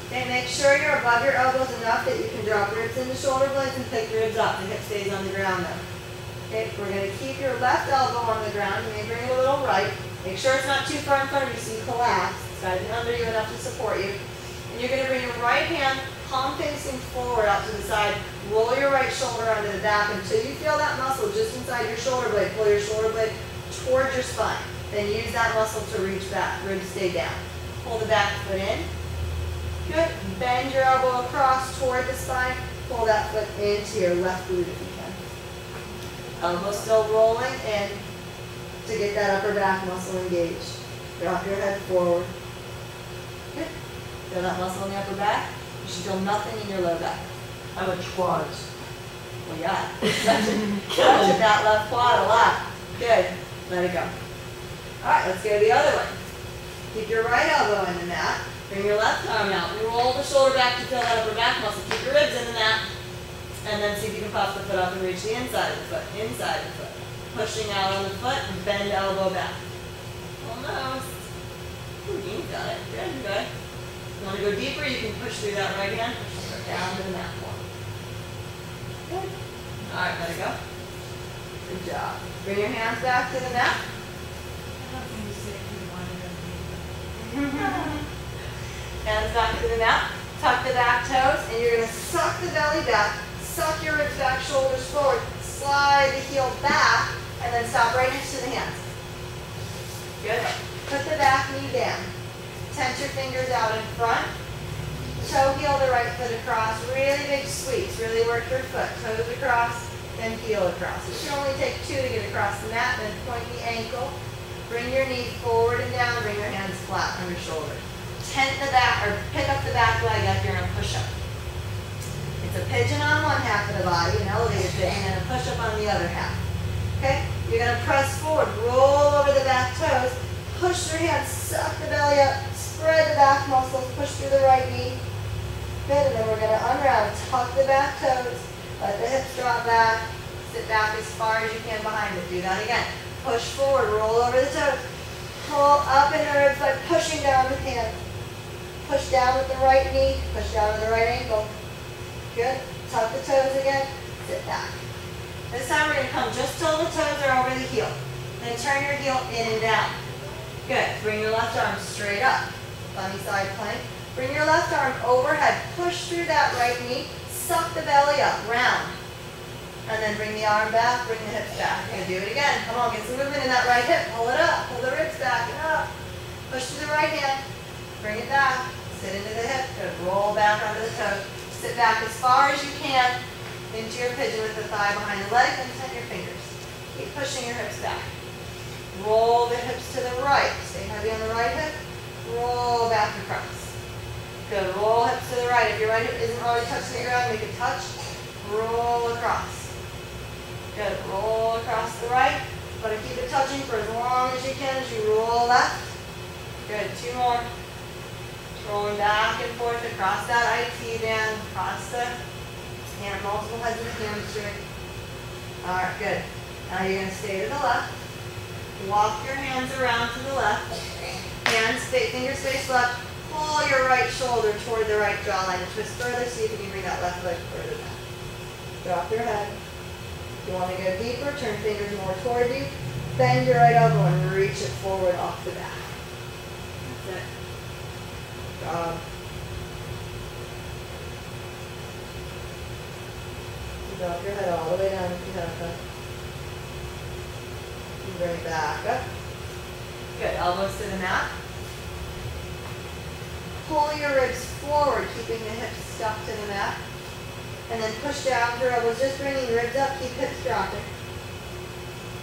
[SPEAKER 1] Okay, make sure you're above your elbows enough that you can drop ribs into shoulder blades and pick the ribs up. The hip stays on the ground though. Okay, we're going to keep your left elbow on the ground. You may bring it a little right. Make sure it's not too far in front of you so you collapse. It's got to be under you enough to support you. And you're going to bring your right hand, palm facing forward out to the side. Roll your right shoulder onto the back until you feel that muscle just inside your shoulder blade. Pull your shoulder blade towards your spine. Then use that muscle to reach back. Ribs stay down. Pull the back foot in. Good. Bend your elbow across toward the spine. Pull that foot into your left glute if you can. Elbow still rolling in to get that upper back muscle engaged. Drop your head forward. Good. Feel that muscle in the upper back. You should feel nothing in your low back.
[SPEAKER 2] How much quads?
[SPEAKER 1] Well, yeah. Touching that left quad a lot. Good. Let it go. All right, let's go the other way. Keep your right elbow in the mat. Bring your left arm out. Roll the shoulder back to feel that upper back muscle. Keep your ribs in the mat. And then see if you can pop the foot up and reach the inside of the foot. Inside the foot. Pushing out on the foot and bend elbow back. Almost. Ooh, you got it. Good, good. You want to go deeper, you can push through that right hand. Push it down to the mat more. Good. All right, let it go. Good job. Bring your hands back to the mat. Hands back to the mat. Tuck the back toes, and you're going to suck the belly back. Suck your ribs back, shoulders forward. Slide the heel back, and then stop right next to the hands. Good. Put the back knee down. Tense your fingers out in front. Toe heel the right foot across. Really big sweeps. Really work your foot. Toes across, then heel across. It should only take 2 to get across the mat. Then point the ankle. Bring your knee forward and down. Bring your hands flat on your shoulders. Tent the back, or pick up the back leg like you're in a push-up. It's a pigeon on one half of the body, an elevated pigeon, and a push-up on the other half. Okay? You're going to press forward. Roll over the back toes. Push your hands. Suck the belly up. Spread the back muscles. Push through the right knee. Good. And then we're going to unround. Tuck the back toes. Let the hips drop back. Sit back as far as you can behind it. Do that again. Push forward. Roll over the toes. Pull up in the ribs by pushing down with hands. Push down with the right knee. Push down with the right ankle. Good. Tuck the toes again. Sit back. This time we're going to come just till the toes are over the heel. Then turn your heel in and down. Good. Bring your left arm straight up. Funny side plank. Bring your left arm overhead. Push through that right knee. Suck the belly up. Round. And then bring the arm back. Bring the hips back. You're going to do it again. Come on. Get some movement in that right hip. Pull it up. Pull the ribs back and up. Push to the right hand. Bring it back. Sit into the hip. Good. Roll back onto the toe. Sit back as far as you can into your pigeon with the thigh behind the leg and tent your fingers. Keep pushing your hips back. Roll the hips to the right. Stay heavy on the right hip. Roll back across. Good. Roll hips to the right. If your right hip isn't already touching the ground, make it touch. Roll across. Good. Roll across the right. But keep it touching for as long as you can as you roll left. Good, 2 more. Rolling back and forth across that IT band, across the hand, multiple heads of the hamstring. All right, good. Now you're going to stay to the left. Walk your hands around to the left. Fingers face left. Pull your right shoulder toward the right jawline and twist further. See if you can bring that left leg further back. Drop your head. If you want to go deeper, turn fingers more toward you. Bend your right elbow and reach it forward off the back. That's it. Drop your head all the way down if you have that. And bring it back up. Good. Elbows to the mat. Pull your ribs forward, keeping the hips stuck to the mat. And then push down through elbows, just bringing ribs up, keep hips dropping.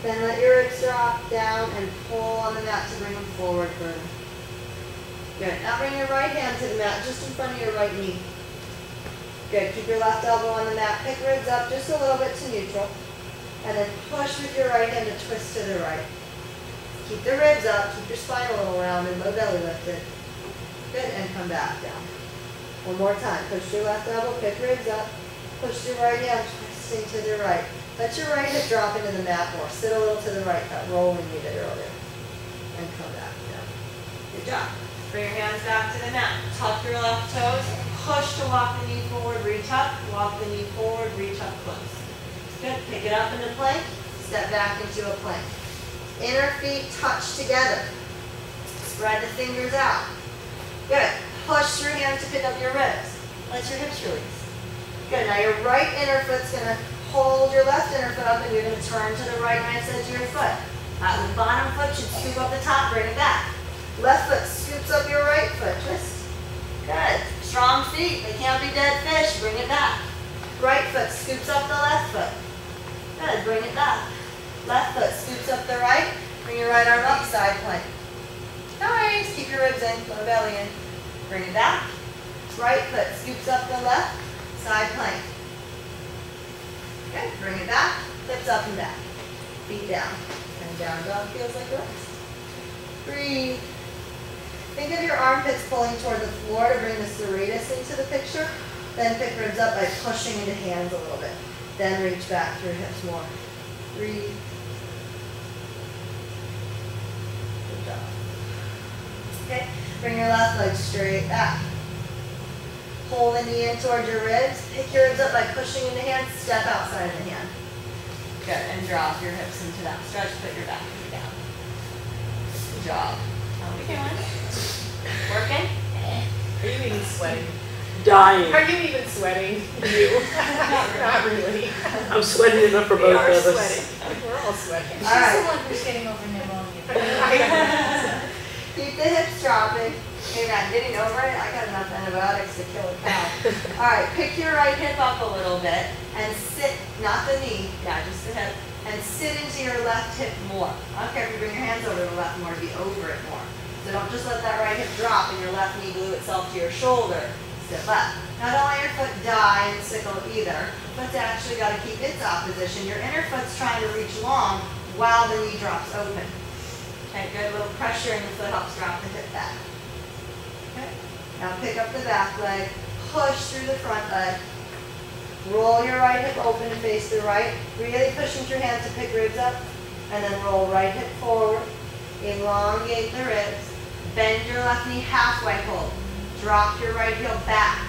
[SPEAKER 1] Then let your ribs drop down and pull on the mat to bring them forward further. Good. Now bring your right hand to the mat, just in front of your right knee. Good. Keep your left elbow on the mat. Pick ribs up just a little bit to neutral. And then push with your right hand to twist to the right. Keep the ribs up. Keep your spine a little rounded. Low belly lifted. Good. And come back down. One more time. Push your left elbow. Pick ribs up. Push your right hand, twisting to the right. Let your right hip drop into the mat more. Sit a little to the right, that rolling you did earlier. And come back down. Good job. Bring your hands back to the mat. Tuck your left toes. Push to walk the knee forward, reach up. Walk the knee forward, reach up close. Good. Pick it up into plank. Step back into a plank. Inner feet touch together. Spread the fingers out. Good. Push through hands to pick up your ribs. Let your hips release. Good. Now your right inner foot's going to hold your left inner foot up and you're going to turn to the right knife's edge of your foot. The bottom foot should scoop up the top, bring it back. Left foot scoops up your right foot. Twist. Good. Strong feet. They can't be dead fish. Bring it back. Right foot scoops up the left foot. Good. Bring it back. Left foot scoops up the right. Bring your right arm up, side plank. Nice. Keep your ribs in, low belly in. Bring it back. Right foot scoops up the left, side plank. Good. Bring it back. Hips up and back. Feet down. And down dog feels like rest. Breathe. Think of your armpits pulling toward the floor to bring the serratus into the picture. Then pick ribs up by pushing into hands a little bit. Then reach back through hips more. Breathe. Good job. Okay. Bring your left leg straight back. Pull the knee in towards your ribs. Pick your ribs up by pushing into hands. Step outside of the hand. Good. And drop your hips into that stretch. Put your back knee down. Good job. How are we doing? Working?
[SPEAKER 3] Are you even sweating?
[SPEAKER 2] Dying.
[SPEAKER 3] Are you even sweating? You? Not really.
[SPEAKER 2] I'm sweating enough for both of us.
[SPEAKER 3] Sweating. We're all sweating.
[SPEAKER 1] All right.
[SPEAKER 4] She's the one who's getting over pneumonia.
[SPEAKER 1] Keep the hips dropping. You're not getting over it. I got enough antibiotics to kill a cow. All right, pick your right hip up a little bit and sit, not the knee, just the hip, and sit into your left hip more. I don't care if you bring your hands over the left more, be over it more. So don't just let that right hip drop and your left knee glue itself to your shoulder. Sit left. Now don't let your foot die and sickle either. The foot's actually got to keep its opposition. Your inner foot's trying to reach long while the knee drops open. Okay, good. A little pressure in the foot helps drop the hip back. Okay. Now pick up the back leg. Push through the front leg. Roll your right hip open and face the right. Really push into your hands to pick ribs up. And then roll right hip forward. Elongate the ribs. Bend your left knee halfway hold. Drop your right heel back.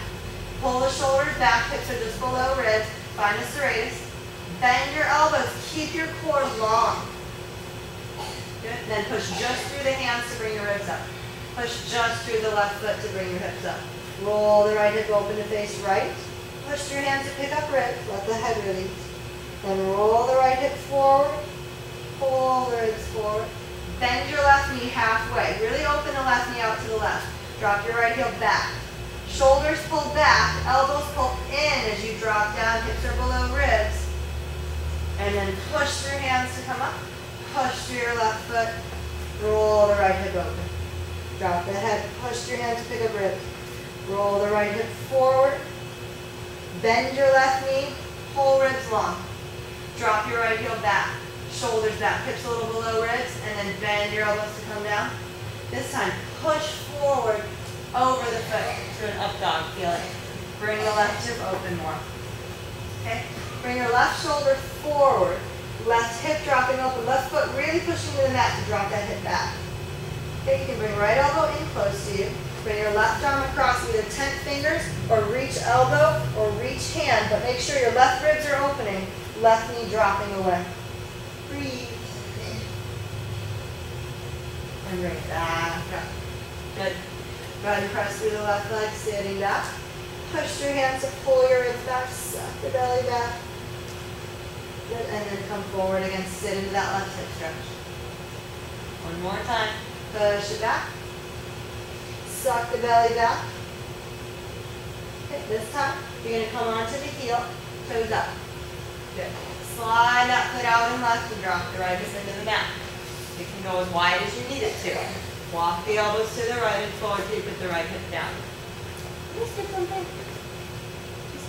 [SPEAKER 1] Pull the shoulders back. Hips are just below ribs. Find the serratus. Bend your elbows. Keep your core long. Good. Then push just through the hands to bring your ribs up. Push just through the left foot to bring your hips up. Roll the right hip open to face right. Push your hands to pick up ribs. Let the head release. Then roll the right hip forward. Pull the ribs forward. Bend your left knee halfway. Really open the left knee out to the left. Drop your right heel back. Shoulders pull back. Elbows pull in as you drop down. Hips are below ribs. And then push through hands to come up. Push through your left foot. Roll the right hip open. Drop the head. Push your hands to pick up ribs. Roll the right hip forward. Bend your left knee. Pull ribs long. Drop your right heel back. Shoulders back. Hips a little below ribs. And then bend your elbows to come down. This time, push forward over the foot to an up dog feeling. Bring the left hip open more. Okay? Bring your left shoulder forward. Left hip dropping open. Left foot really pushing to the mat to drop that hip back. Okay, you can bring right elbow in close to you. Bring your left arm across, either tent fingers or reach elbow or reach hand, but make sure your left ribs are opening, left knee dropping away. Breathe. And bring it back up. Good. Go ahead and press through the left leg, standing back. Push your hands to pull your ribs back, suck the belly back. Good, and then come forward again, sit into that left hip stretch. One more time. Push it back. Suck the belly back. Okay, this time, you're going to come onto the heel, toes up. Good. Slide that foot out and left and drop the right hip into the mat. You can go as wide as you need it to. Walk the elbows to the right and forward, keep with the right hip down. Did I skip something?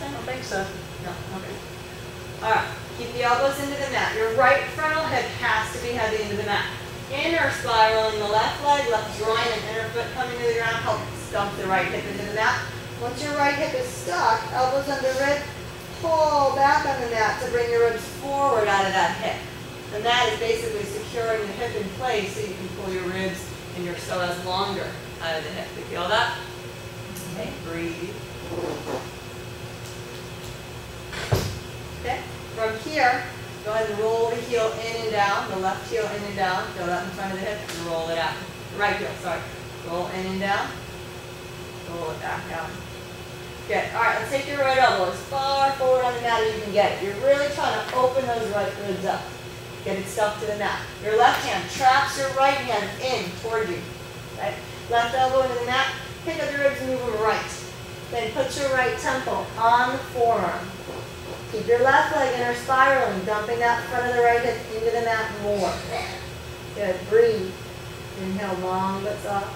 [SPEAKER 2] I don't think so.
[SPEAKER 1] No, okay. Alright, keep the elbows into the mat. Your right frontal hip has to be heavy into the mat. Inner spiraling the left leg, left groin and inner foot coming to the ground. Help stump the right hip into the mat. Once your right hip is stuck, elbows under rib, pull back on the mat to bring your ribs forward out of that hip. And that is basically securing the hip in place so you can pull your ribs and your psoas longer out of the hip. You feel that? Okay, breathe. Okay, from here, go ahead and roll the heel in and down, the left heel in and down, go out in front of the hip and roll it out. The right heel, sorry. Roll in and down, roll it back out. Good, all right, let's take your right elbow as far forward on the mat as you can get it. You're really trying to open those right ribs up. Get it stuck to the mat. Your left hand traps your right hand in toward you. Right? Left elbow into the mat, pick up your ribs and move them right. Then put your right temple on the forearm. Keep your left leg inner spiraling, dumping that front of the right hip into the mat more. Good, breathe. Inhale long but soft.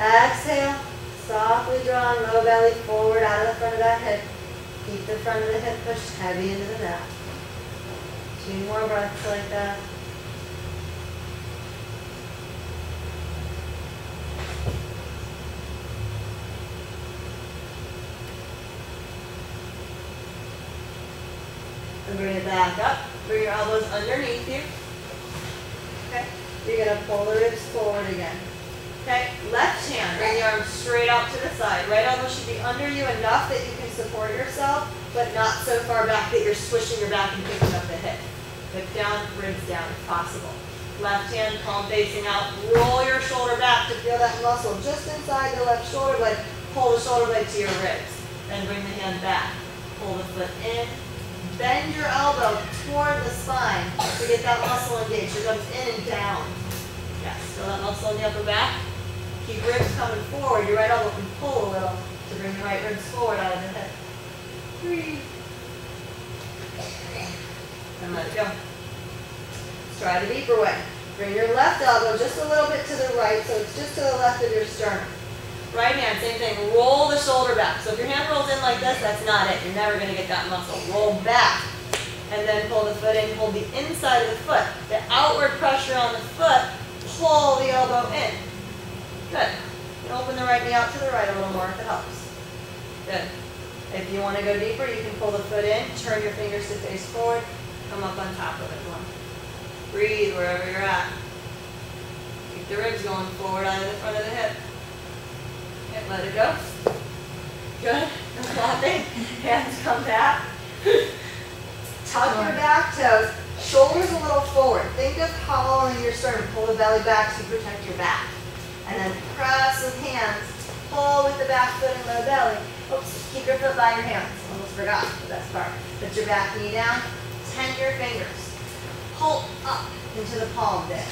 [SPEAKER 1] Exhale, softly drawing low belly forward out of the front of that hip. Keep the front of the hip pushed heavy into the mat. 2 more breaths like that. And bring it back up. Bring your elbows underneath you. Okay. You're going to pull the ribs forward again. Okay. Left hand, bring the arms straight out to the side. Right elbow should be under you enough that you can support yourself, but not so far back that you're swishing your back and picking up the hip. Hip down, ribs down if possible. Left hand, palm facing out. Roll your shoulder back to feel that muscle just inside the left shoulder blade. Pull the shoulder blade to your ribs. Then bring the hand back. Pull the foot in. Bend your elbow toward the spine to get that muscle engaged. It goes in and down. Yes, feel that muscle in the upper back. Keep ribs coming forward. Your right elbow can pull a little to bring the right ribs forward out of the hip. Breathe. And let it go. Let's try the deeper way. Bring your left elbow just a little bit to the right, so it's just to the left of your sternum. Right hand, same thing. Roll the shoulder back. So if your hand rolls in like this, that's not it. You're never going to get that muscle. Roll back. And then pull the foot in. Hold the inside of the foot. The outward pressure on the foot, pull the elbow in. Good. And open the right knee out to the right a little more if it helps. Good. If you want to go deeper, you can pull the foot in, turn your fingers to face forward, come up on top of it one. Breathe wherever you're at. Keep the ribs going forward out of the front of the hip. Okay, let it go. Good. No flopping. Hands come back. Tuck your back toes. Shoulders a little forward. Think of hollowing your sternum. Pull the belly back so you protect your back. And then press with hands. Pull with the back foot and low belly. Oops, keep your foot by your hands. Almost forgot the best part. Put your back knee down. Tent your fingers. Pull up into the palm there.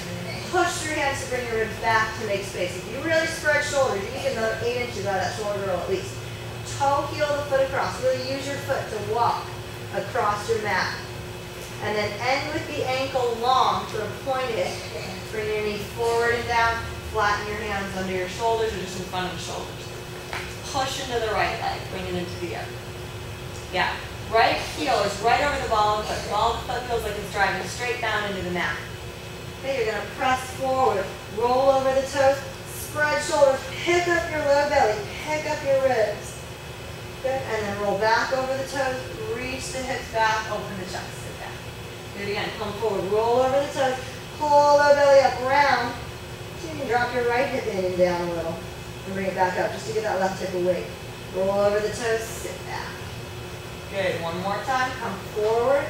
[SPEAKER 1] Push your hands to bring your ribs back to make space. If you really spread shoulders, you need another 8 inches out of that shoulder roll at least. Toe heel the foot across. Really use your foot to walk across your mat. And then end with the ankle long, sort of pointed. Bring your knee forward and down. Flatten your hands under your shoulders or just in front of the shoulders. Push into the right leg. Bring it into the air. Yeah. Right heel is right over the ball of the foot. The ball of the foot feels like it's driving straight down into the mat. Okay, you're going to press forward, roll over the toes, spread shoulders, pick up your low belly, pick up your ribs. Good, and then roll back over the toes, reach the hips back, open the chest, sit back. Do it again, come forward, roll over the toes, pull low belly up, round. So you can drop your right hip in and down a little, and bring it back up, just to get that left hip awake. Roll over the toes, sit back. Good, one more time, come forward,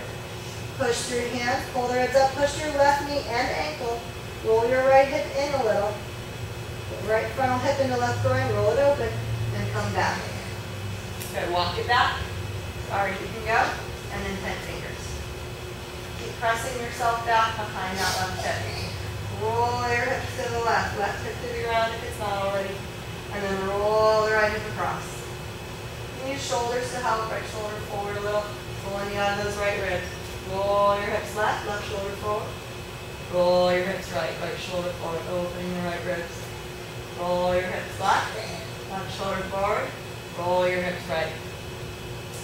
[SPEAKER 1] push through hands, pull the ribs up, push your left knee and ankle, roll your right hip in a little, put right frontal hip into left groin, roll it open, and come back. Good, walk it back, sorry, you can go, and then 10 fingers. Keep pressing yourself back behind that left hip. Roll your hips to the left hip to the ground if it's not already, and then roll the right hip across. Use shoulders to help, right shoulder forward a little, pulling you out of those right ribs. Roll your hips left, left shoulder forward. Roll your hips right, right shoulder forward, opening the right ribs. Roll your hips left, left shoulder forward. Roll your hips right.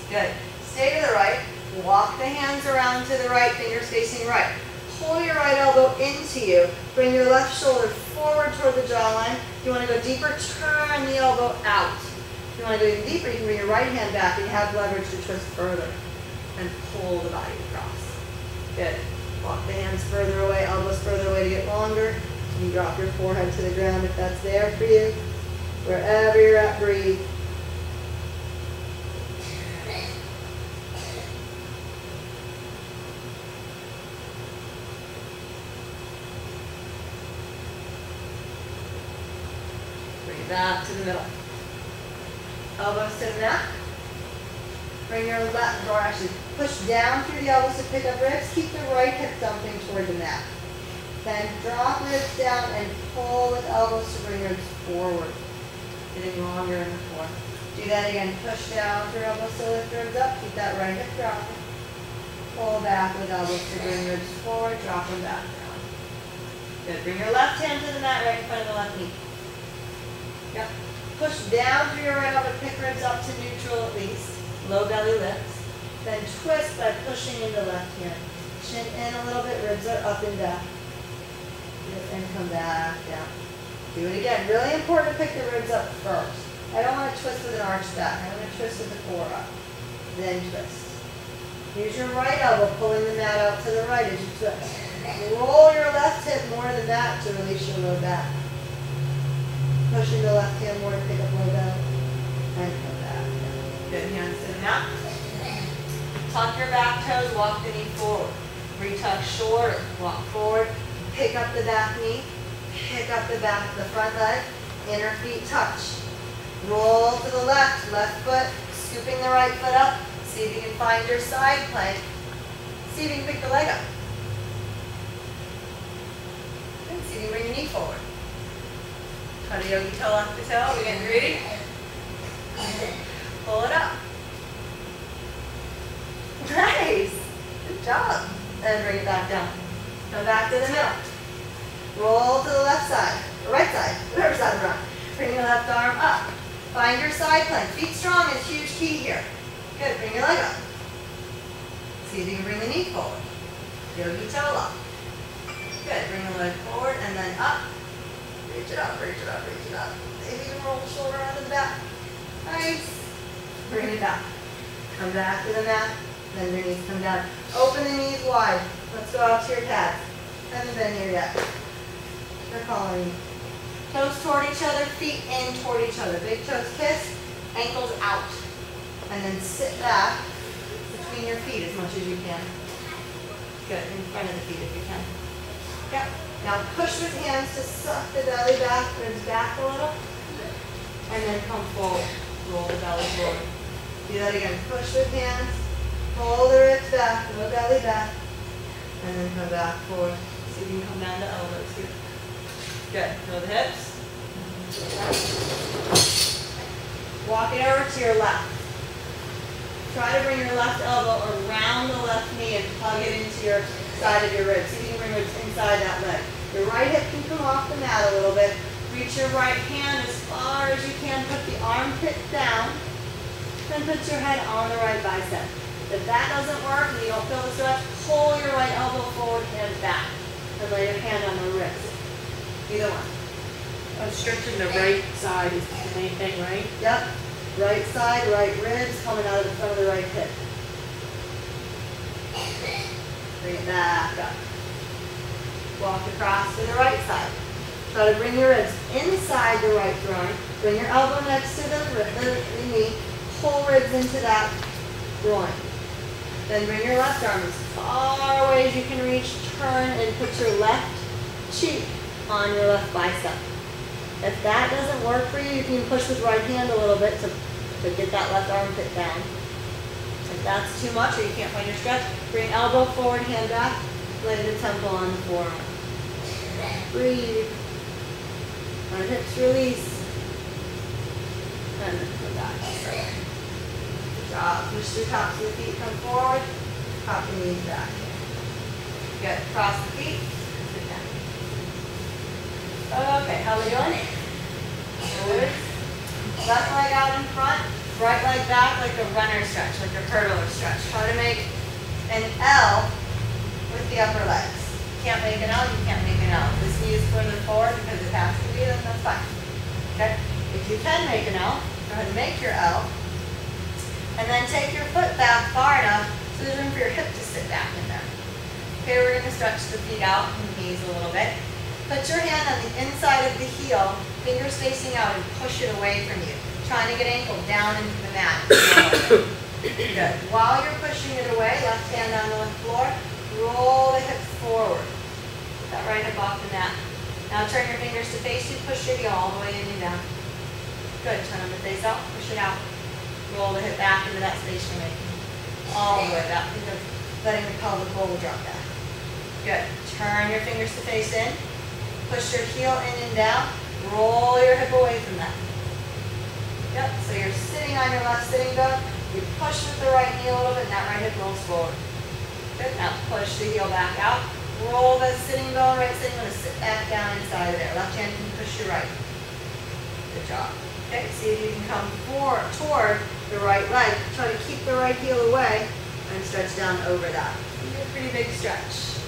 [SPEAKER 1] Good. Stay to the right. Walk the hands around to the right, fingers facing right. Pull your right elbow into you. Bring your left shoulder forward toward the jawline. If you want to go deeper, turn the elbow out. If you want to go even deeper, you can bring your right hand back and you have leverage to twist further and pull the body across. Good. Walk the hands further away, elbows further away to get longer. You drop your forehead to the ground if that's there for you. Wherever you're at, breathe. Bring it back to the middle. Elbows to the mat. Bring your left, or actually push down through the elbows to pick up ribs. Keep the right hip dumping toward the mat. Then drop ribs down and pull with elbows to bring ribs forward. Getting longer in the core. Do that again. Push down through elbows to lift ribs up. Keep that right hip dropping. Pull back with elbows to bring ribs forward. Drop them back down. Good. Bring your left hand to the mat right in front of the left knee. Yep. Push down through your right elbow, pick ribs up to neutral at least. Low belly lifts. Then twist by pushing into left hand. Chin in a little bit, ribs are up and down. And come back down. Do it again. Really important to pick the ribs up first. I don't want to twist with an arch back. I want to twist with the core up. Then twist. Use your right elbow, pulling the mat out to the right as you twist. Roll your left hip more than that to release your low back. Pushing the left hand more to pick up low belly. And come back down. Good, hands to the mat. Tuck your back toes, walk the knee forward. Retuck shoulder, walk forward. Pick up the back knee. Pick up the back, the front leg. Inner feet touch. Roll to the left, left foot. Scooping the right foot up. See if you can find your side plank. See if you can pick the leg up. And see if you can bring your knee forward. Try to yogi toe off the toe. We're getting greedy. Pull it up. Nice. Good job. And bring it back down. Come back to the middle. Roll to the left side, or right side, whatever side we're on. Bring your left arm up. Find your side plank. Feet strong is huge key here. Good. Bring your leg up. See if you can bring the knee forward. Yogi toe lock. Good. Bring the leg forward and then up. Reach it up, reach it up, reach it up. Maybe even roll the shoulder onto the back. Nice. Bring it back. Come back to the mat. Then your knees come down. Open the knees wide. Let's go out to your pads. Haven't been here yet. They're calling you. Toes toward each other, feet in toward each other. Big toes kiss, ankles out. And then sit back between your feet as much as you can. Good. In front of the feet if you can. Yep. Now push with hands to suck the belly back, ribs back a little, and then come forward. Roll the belly forward. Do that again. Push with hands, pull the ribs back, low belly back, and then come back forward. See if you can come down to elbows here. Good. Throw the hips. Walk it over to your left. Try to bring your left elbow around the left knee and hug it into your side of your ribs. See if you can bring ribs inside that leg. Your right hip can come off the mat a little bit. Reach your right hand as far as you can. Put the armpit down. Then put your head on the right bicep. If that doesn't work and you don't feel the stretch, pull your right elbow forward, hand back. and lay your hand on the wrist. Either one.
[SPEAKER 3] Stretching the right side is the main thing, right?
[SPEAKER 1] Yep. Right side, right ribs coming out of the front of the right hip. Bring it back up. Walk across to the right side. Try to bring your ribs inside the right groin. Bring your elbow next to the knee. Pull ribs into that groin. Then bring your left arm as far away as you can reach. Turn and put your left cheek on your left bicep. If that doesn't work for you, you can push with right hand a little bit to get that left armpit down. If that's too much or you can't find your stretch, bring elbow forward, hand back, lay the temple on the forearm. Breathe. Let hips release. And then come back. Good job. Push through tops of the feet, come forward. Pop the knees back. Good. Cross the feet. Sit down. Okay, how are we doing? Good. Left leg out in front, right leg back like a runner stretch, like a hurdler stretch. Try to make an L with the upper legs. Can't make an L, you can't make an L. This knee is further forward because it has to be, then that's fine. Okay? If you can make an L, go ahead and make your L. And then take your foot back far enough so there's room for your hip to sit back in there. Okay, we're going to stretch the feet out and the knees a little bit. Put your hand on the inside of the heel, fingers facing out, and push it away from you. Trying to get ankle down into the mat. Good. While you're pushing it away, left hand on the floor, roll the hips forward. Put that right hip off the mat. Now turn your fingers to face you, push your heel all the way in and down. Good. Turn them to face out, push it out. Roll the hip back into that space you're making. All the way back. Think of letting the pelvic bowl drop back. Good. Turn your fingers to face in. Push your heel in and down. Roll your hip away from that. Yep, so you're sitting on your left sitting bone. You push with the right knee a little bit and that right hip rolls forward. Good, now push the heel back out. Roll the sitting bone, right sitting bone to sit back down inside of there. Left hand can push your right. Good job. Okay, see if you can come forward toward the right leg. Try to keep the right heel away and stretch down over that. Do a pretty big stretch.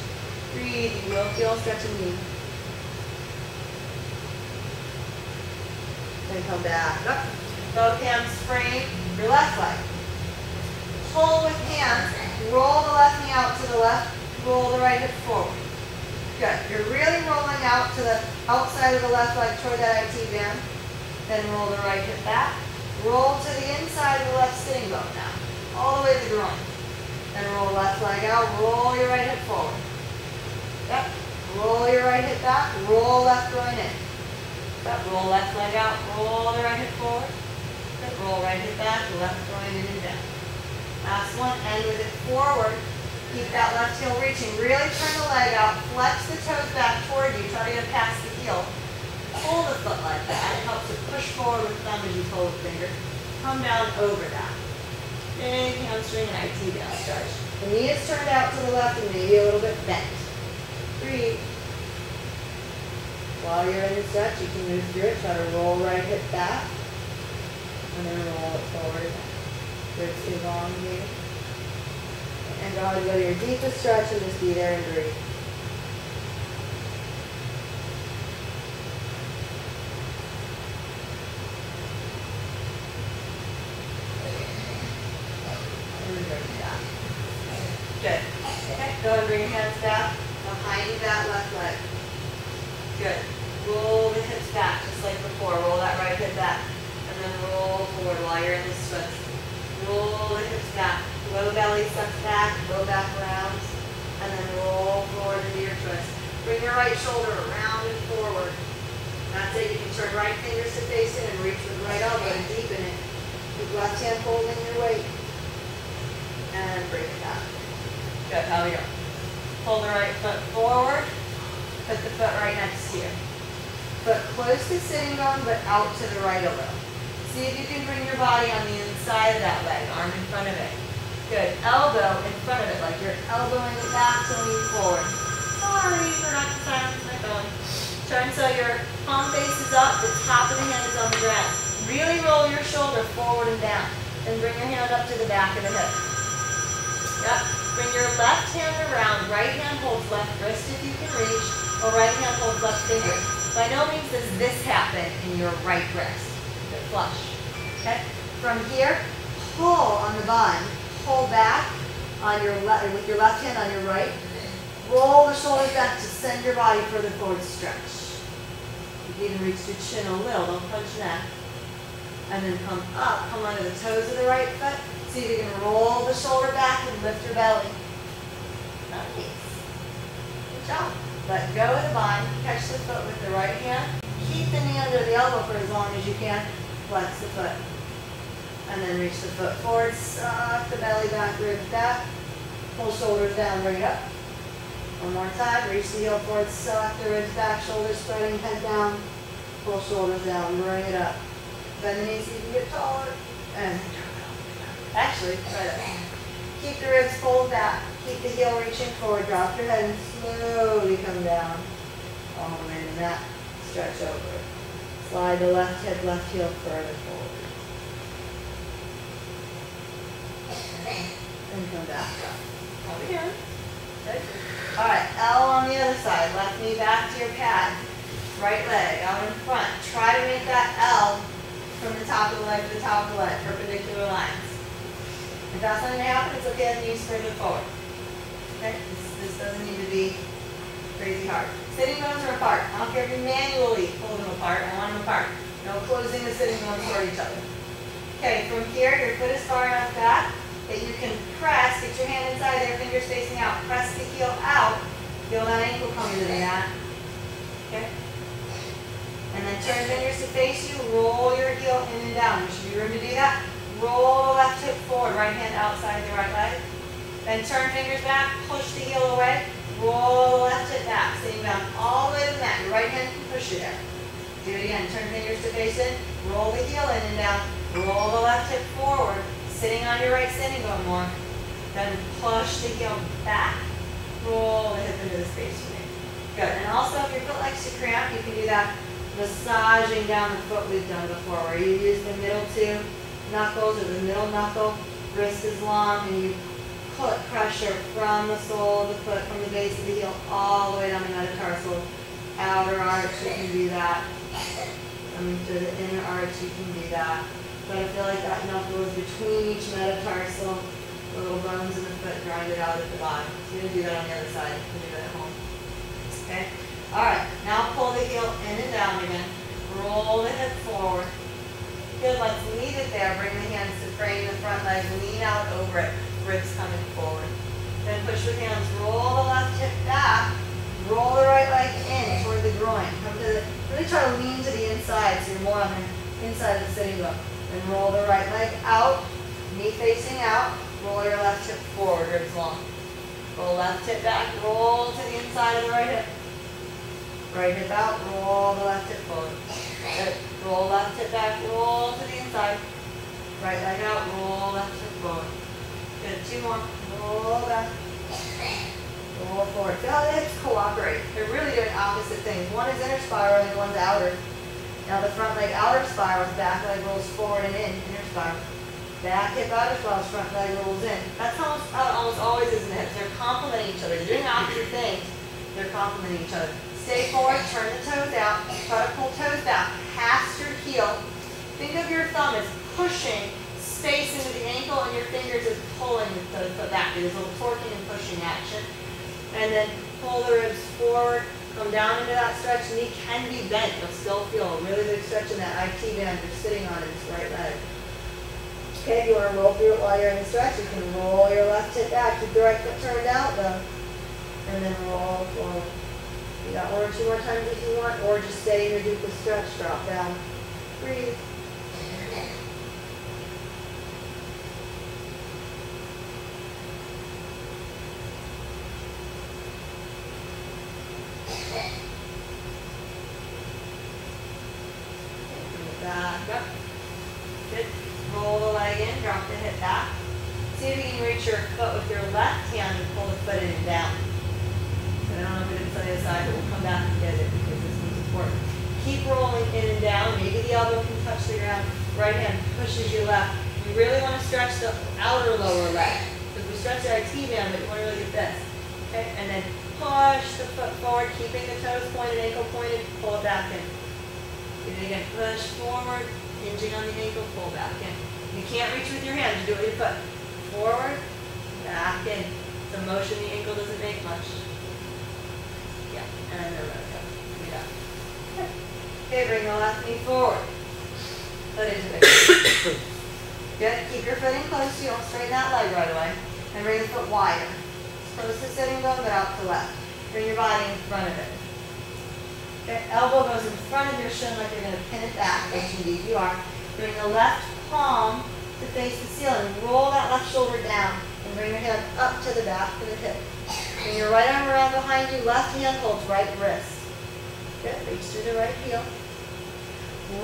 [SPEAKER 1] Breathe, you will feel stretching knee. Then come back up. Both hands frame your left leg. Pull with hands. Roll the left knee out to the left. Roll the right hip forward. Good. You're really rolling out to the outside of the left leg toward that IT band. Then roll the right hip back. Roll to the inside of the left sitting bone now. All the way to the groin. Then roll left leg out. Roll your right hip forward. Yep. Roll your right hip back. Roll left groin in. Yep. Roll left leg out. Roll the right hip forward. Yep. Roll right hip back. Left groin in and down. Last one. End with it forward. Keep that left heel reaching. Really turn the leg out. Flex the toes back toward you. Try to get past the heel. Pull the foot like that. It helps to push forward with thumb as you pull the finger. Come down over that. Big hamstring and IT down stretch. The knee is turned out to the left and maybe a little bit bent. Breathe. While you're in the stretch, you can move through it. Try to roll right hip back. And then roll it forward. Ribs elongate. And go ahead and go to your deepest stretch and just be there and breathe. Good. Okay, go ahead and bring your hands back behind that left leg. Good. Roll the hips back just like before. Roll that right hip back. And then roll forward while you're in this twist. Roll the hips back. Low belly sucks back, low back rounds. And then roll forward into your twist. Bring your right shoulder around and forward. That's it. You can turn right fingers to face in and reach with right elbow to deepen it. Keep left hand holding your weight. And bring it back. Good, how are we doing? Pull the right foot forward. Put the foot right next to you. Foot close to sitting bone, but out to the right a little. See if you can bring your body on the inside of that leg, arm in front of it. Good, elbow in front of it, like you're elbowing it back to lean forward. Sorry, forgot to silence my phone. Turn so your palm face is up, the top of the hand is on the ground. Really roll your shoulder forward and down. Then bring your hand up to the back of the hip. Yep. Bring your left hand around. Right hand holds left wrist if you can reach, or right hand holds left finger. By no means does this happen in your right wrist. Good flush. Okay? From here, pull on the bun. Pull back on your left with your left hand on your right. Roll the shoulders back to send your body further forward, stretch. You can even reach your chin a little, don't punch neck. And then come up, come under the toes of the right foot. See if you can roll the shoulder back and lift your belly. Nice. Good job. Let go of the bind, catch the foot with the right hand. Keep the knee under the elbow for as long as you can. Flex the foot. And then reach the foot forward, suck the belly back, ribs back. Pull shoulders down, bring it up. One more time, reach the heel forward, suck the ribs back, shoulders spreading, head down. Pull shoulders down, bring it up. Bend the knees so you can get taller. And actually, try that. Keep the ribs pulled back. Keep the heel reaching forward. Drop your head and slowly come down. All the way to the mat. Stretch over. Slide the left hip, left heel further forward. And come back up. All again. Good. All right, L on the other side. Left knee back to your pad. Right leg out in front. Try to make that L from the top of the leg to the top of the leg. Perpendicular lines. If that's not going to happen, it's okay to knees further forward. Okay? This doesn't need to be crazy hard. Sitting bones are apart. I don't care if you manually pull them apart. I want them apart. No closing the sitting bones toward each other. Okay, from here, your foot is far enough back that you can press, get your hand inside there, fingers facing out. Press the heel out. Feel that ankle coming to the mat. Okay? And then turn fingers to face you. Roll your heel in and down. There should be room to do that. Roll the left hip forward, right hand outside the right leg. Then turn fingers back, push the heel away. Roll the left hip back, sitting down all the way to the mat. Your right hand can push you there. Do it again. Turn fingers to face in. Roll the heel in and down. Roll the left hip forward, sitting on your right sitting bone more. Then push the heel back. Roll the hip into the space you made. Good. And also, if your foot likes to cramp, you can do that massaging down the foot we've done before, where you use the middle two knuckles or the middle knuckle, wrist is long, and you put pressure from the sole of the foot, from the base of the heel, all the way down the metatarsal. Outer arch, you can do that. Coming to the inner arch, you can do that. But I feel like that knuckle is between each metatarsal, the little bones in the foot, grind it out at the bottom. So you're going to do that on the other side. You can do that at home. Okay? Alright, now pull the heel in and down again. Roll the hip forward. Good, let's leave it there. Bring the hands to frame the front leg. Lean out over it. Ribs coming forward. Then push with hands. Roll the left hip back. Roll the right leg in toward the groin. Come to the, really try to lean to the inside so you're more on the inside of the sitting bone. Then roll the right leg out. Knee facing out. Roll your left hip forward. Ribs long. Roll left hip back. Roll to the inside of the right hip. Right hip out. Roll the left hip forward. Good. Roll left hip back, roll to the inside. Right leg out, roll left hip forward. Good, two more. Roll back. Roll forward. Feel how the hips cooperate. They're really doing opposite things. One is inner spiral and one's outer. Now the front leg outer spirals, back leg rolls forward and in, inner spiral. Back hip outer spirals, front leg rolls in. That's how almost always is in the hips. They're complementing each other. They're doing opposite things. They're complementing each other. Stay forward, turn the toes out, try to pull toes back, past your heel. Think of your thumb as pushing space into the ankle and your fingers as pulling the foot back. There's a little torquing and pushing action. And then pull the ribs forward, come down into that stretch. Knee can be bent. You'll still feel a really big stretch in that IT band you're sitting on in this right leg. Okay, if you want to roll through it while you're in the stretch, you can roll your left hip back. Keep the right foot turned out though. And then roll forward. You got one or two more times if you want, or just stay in your deepest stretch, drop down. Breathe. Back up. Good. Roll the leg in, drop the hip back. See if you can reach your foot with your left hand and pull the foot in and down. I don't know if it's on the other side, but we'll come back and get it because this one's important. Keep rolling in and down. Maybe the elbow can touch the ground. Right hand pushes your left. You really want to stretch the outer lower leg. Because we stretch stretch your IT band, but you want to really get this. Okay, and then push the foot forward, keeping the toes pointed, ankle pointed, pull it back in. Do it again, push forward, hinging on the ankle, pull back in. You can't reach with your hands, you do it with your foot. Forward, back in. The motion the ankle doesn't make much. Yeah, and then let it go. Bring it up. Okay, bring the left knee forward. Foot into it. Good, keep your footing close so you don't straighten that leg right away. And bring the foot wider. Close to sitting bone, but out to left. Bring your body in front of it. Okay, elbow goes in front of your shin like you're going to pin it back, which indeed you are. Bring the left palm to face the ceiling. Roll that left shoulder down and bring your hand up to the back of the hip. Bring your right arm around behind you. Left hand holds right wrist. Good, reach through the right heel.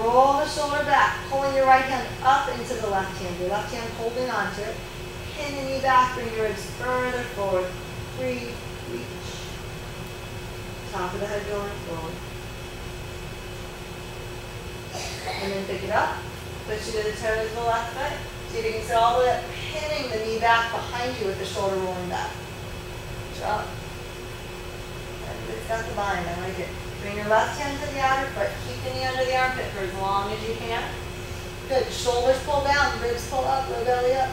[SPEAKER 1] Roll the shoulder back, pulling your right hand up into the left hand. Your left hand holding onto it. Pin the knee back, bring your ribs further forward. Breathe, reach. Top of the head going forward. And then pick it up. Push you to the toes of the left foot. See if you can sit all the way up, pinning the knee back behind you with the shoulder rolling back. Drop. It's got the bind, I like it. Bring your left hand to the outer foot. Keep the knee under the armpit for as long as you can. Good. Shoulders pull down, ribs pull up, low belly up.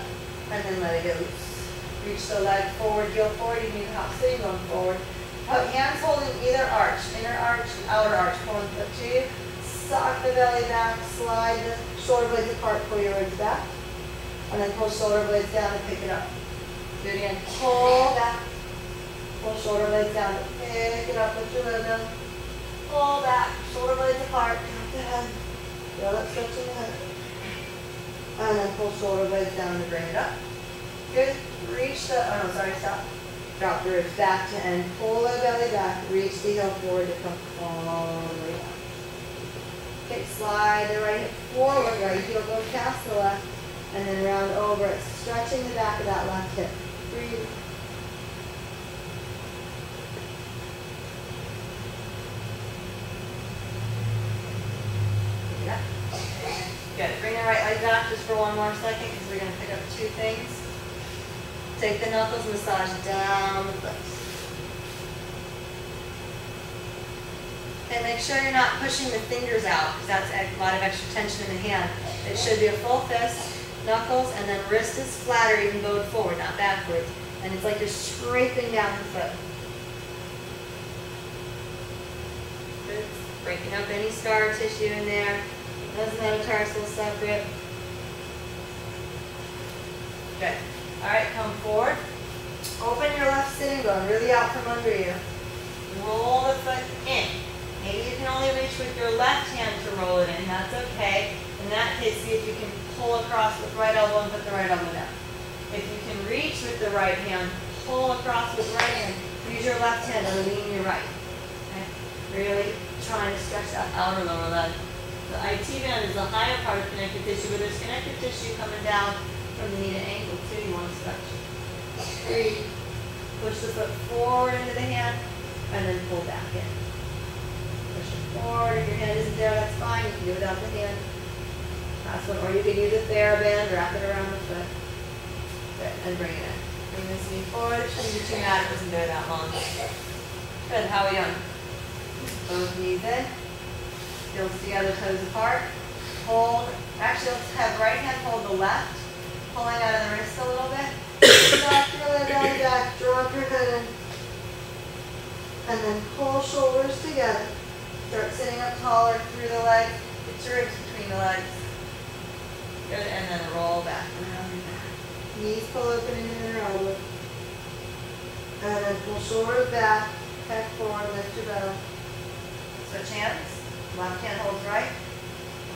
[SPEAKER 1] And then let it go loose. Reach the leg forward, heel forward. You need to hop sitting bone forward. Put hands holding either arch, inner arch, outer arch. Pulling foot to you. Sock the belly back, slide the shoulder blades apart, pull your ribs back. And then pull shoulder blades down and pick it up. Do it again. Pull back. Pull shoulder blades down. Pick it up, lift your leg down. Pull back. Shoulder blades apart. Drop the head. Feel that stretch in the head. And then pull shoulder blades down to bring it up. Good. Reach the, oh no, sorry, stop. Drop the ribs back to end. Pull the belly back. Reach the heel forward to come all the way up. Okay, slide the right hip forward. Right heel goes past the left. And then round over it, stretching the back of that left hip. Breathe. Yeah. Good. Bring the right leg back just for one more second because we're going to pick up two things. Take the knuckles, massage down the foot. And make sure you're not pushing the fingers out because that's a lot of extra tension in the hand. It should be a full fist. Knuckles, and then wrist is flat or even bowed forward, not backwards. And it's like you're scraping down the foot. Good. Breaking up any scar tissue in there. Those metatarsals separate. Good. All right, come forward. Open your left sitting bone, really out from under you. Roll the foot in. Maybe you can only reach with your left hand to roll it in. That's okay. In that case, see if you can pull across with right elbow and put the right elbow down. If you can reach with the right hand, pull across with right hand. Use your left hand and lean your right. Okay? Really trying to stretch that outer lower leg. The IT band is the higher part of connective tissue, but there's connective tissue coming down from the knee to ankle too. You want to stretch. Breathe. Push the foot forward into the hand and then pull back in. Push it forward. If your hand isn't there, that's fine. You can do it without the hand. Last one, or you can use a TheraBand, wrap it around the foot. Good, and bring it in. Bring this knee forward. It shouldn't be too mad, it wasn't there that long. Good, how are we doing? Both knees in. Heels together, toes apart. Hold, actually let's have right hand hold the left. Pulling out of the wrist a little bit. Drop your leg belly back, drop your head in. And then pull shoulders together. Start sitting up taller through the legs. Get your ribs between the legs. Good, and then roll back around your back. Knees pull open into your elbow. And then pull shoulders back, head forward, lift your belly. Switch hands. Left hand holds right.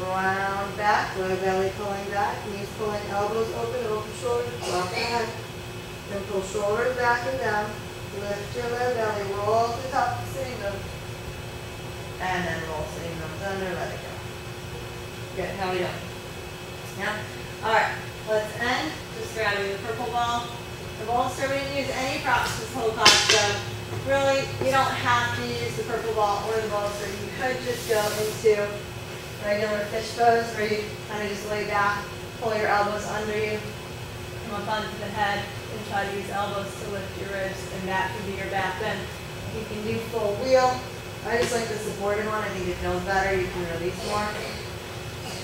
[SPEAKER 1] Round back, low belly pulling back, knees pulling, elbows open shoulders, drop the head. Then pull shoulders back and down. Lift your low belly, roll to the top of the sitting bone. And then roll sitting bones under, let it go. Good, how are we doing? Yeah? Alright, let's end. Just grabbing the purple ball. The bolster, we didn't use any props this whole class, so really, you don't have to use the purple ball or the bolster. You could just go into regular fish pose where you kind of just lay back, pull your elbows under you, come up onto the head.
[SPEAKER 2] can try to use elbows to lift your ribs, and that can be your back bend. You can do full
[SPEAKER 1] wheel. I just like the supported one. I think it feels better. You can release more.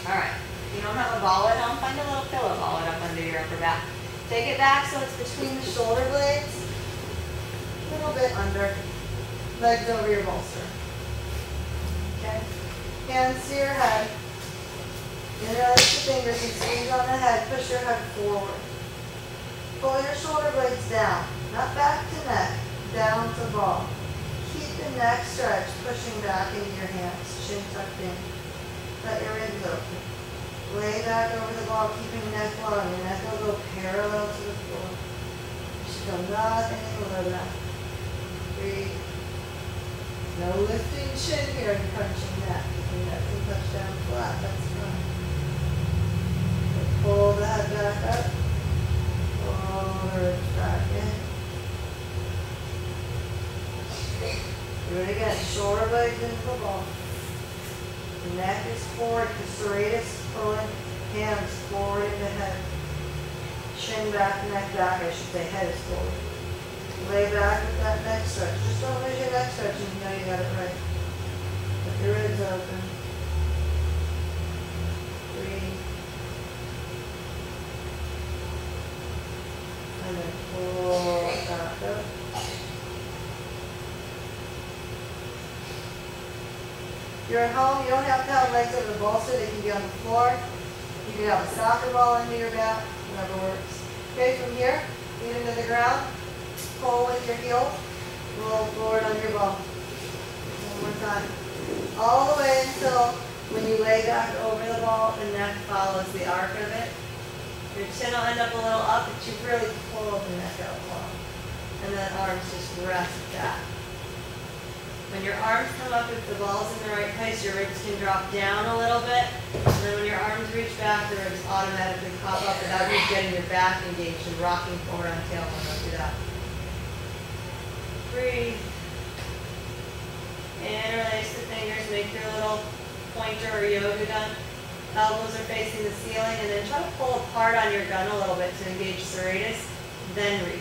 [SPEAKER 1] All right. If you don't have a ball at home, find a little pillow, ball it up under your upper back. Take it back so it's between the shoulder blades. A little bit under. Legs over your bolster. Okay. Hands to your head. Interlace the fingers and squeeze on the head. Push your head forward. Pull your shoulder blades down. Not back to neck. Down to ball. Keep the neck stretch, pushing back into your hands. Chin tucked in. Let your ribs open. Lay back over the ball, keeping the neck long. Your neck will go parallel to the floor. You should feel nothing below that. Breathe. No lifting chin here and crunching neck. Your neck can touch down flat. That's fine. Pull the head back up. Pull the ribs back in. Do it again. Shoulder blades into the ball. The neck is forward. The serratus pulling. Hands forward into head. Chin back, neck back. I should say head is forward. Lay back with that neck stretch. Just don't lose your neck stretch and you know you got it right. Let your ribs open. Breathe. And then pull back up. If you're at home, you don't have to have legs over the bolster. They can be on the floor. You can have a soccer ball under your back, whatever works. Okay, from here, feet into the ground. Pull with your heels. Roll forward on your ball. One more time. All the way until when you lay back over the ball, the neck follows the arc of it. Your chin will end up a little up, but you really pull the neck out long. And then arms just rest back. When your arms come up, if the ball's in the right place, your ribs can drop down a little bit. And then when your arms reach back, the ribs automatically pop up without you getting your back engaged and rocking forward on tailbone. Don't do that. Breathe. Interlace the fingers, make your little pointer or yoga gun. Elbows are facing the ceiling, and then try to pull apart on your gun a little bit to engage serratus, then reach.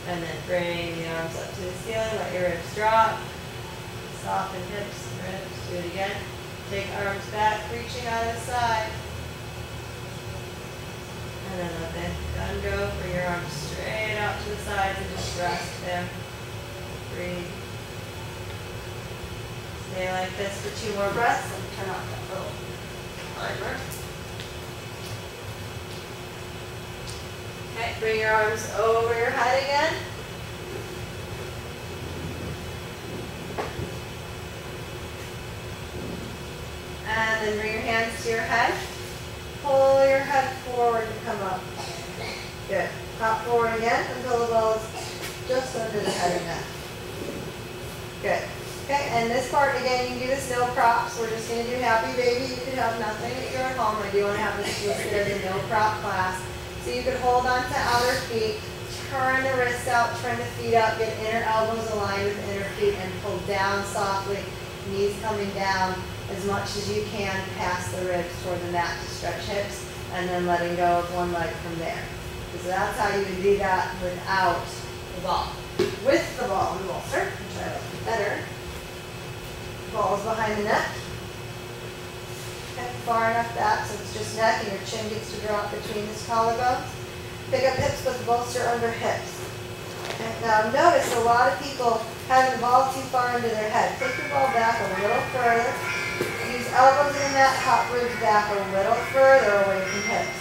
[SPEAKER 1] And then bring the arms up to the ceiling, let your ribs drop. Soften hips and ribs. Do it again. Take arms back, reaching out of the side. And then let the gun go. Bring your arms straight out to the sides and just rest there. Breathe. Stay like this for 2 more breaths and turn off that little timer. Okay, bring your arms over your head again. And then bring your hands to your head. Pull your head forward and come up. Good. Hop forward again until the ball is just under the head and neck. Good. Okay, and this part, again, you can do this no props. We're just going to do happy baby. You could have nothing if you're at home. I do want to have this listed as a no prop class. So you could hold on to outer feet, turn the wrists out, turn the feet up, get inner elbows aligned with inner feet, and pull down softly, knees coming down as much as you can past the ribs toward the mat to stretch hips, and then letting go of one leg from there. So that's how you would do that without the ball. With the ball in the bolster, try to look better. Ball's behind the neck. Okay, far enough back so it's just neck and your chin gets to drop between these collarbones. Pick up hips with the bolster under hips. Okay, now notice a lot of people having the ball too far into their head. Take your ball back a little further. Use elbows in that, hop ribs back a little further away from hips.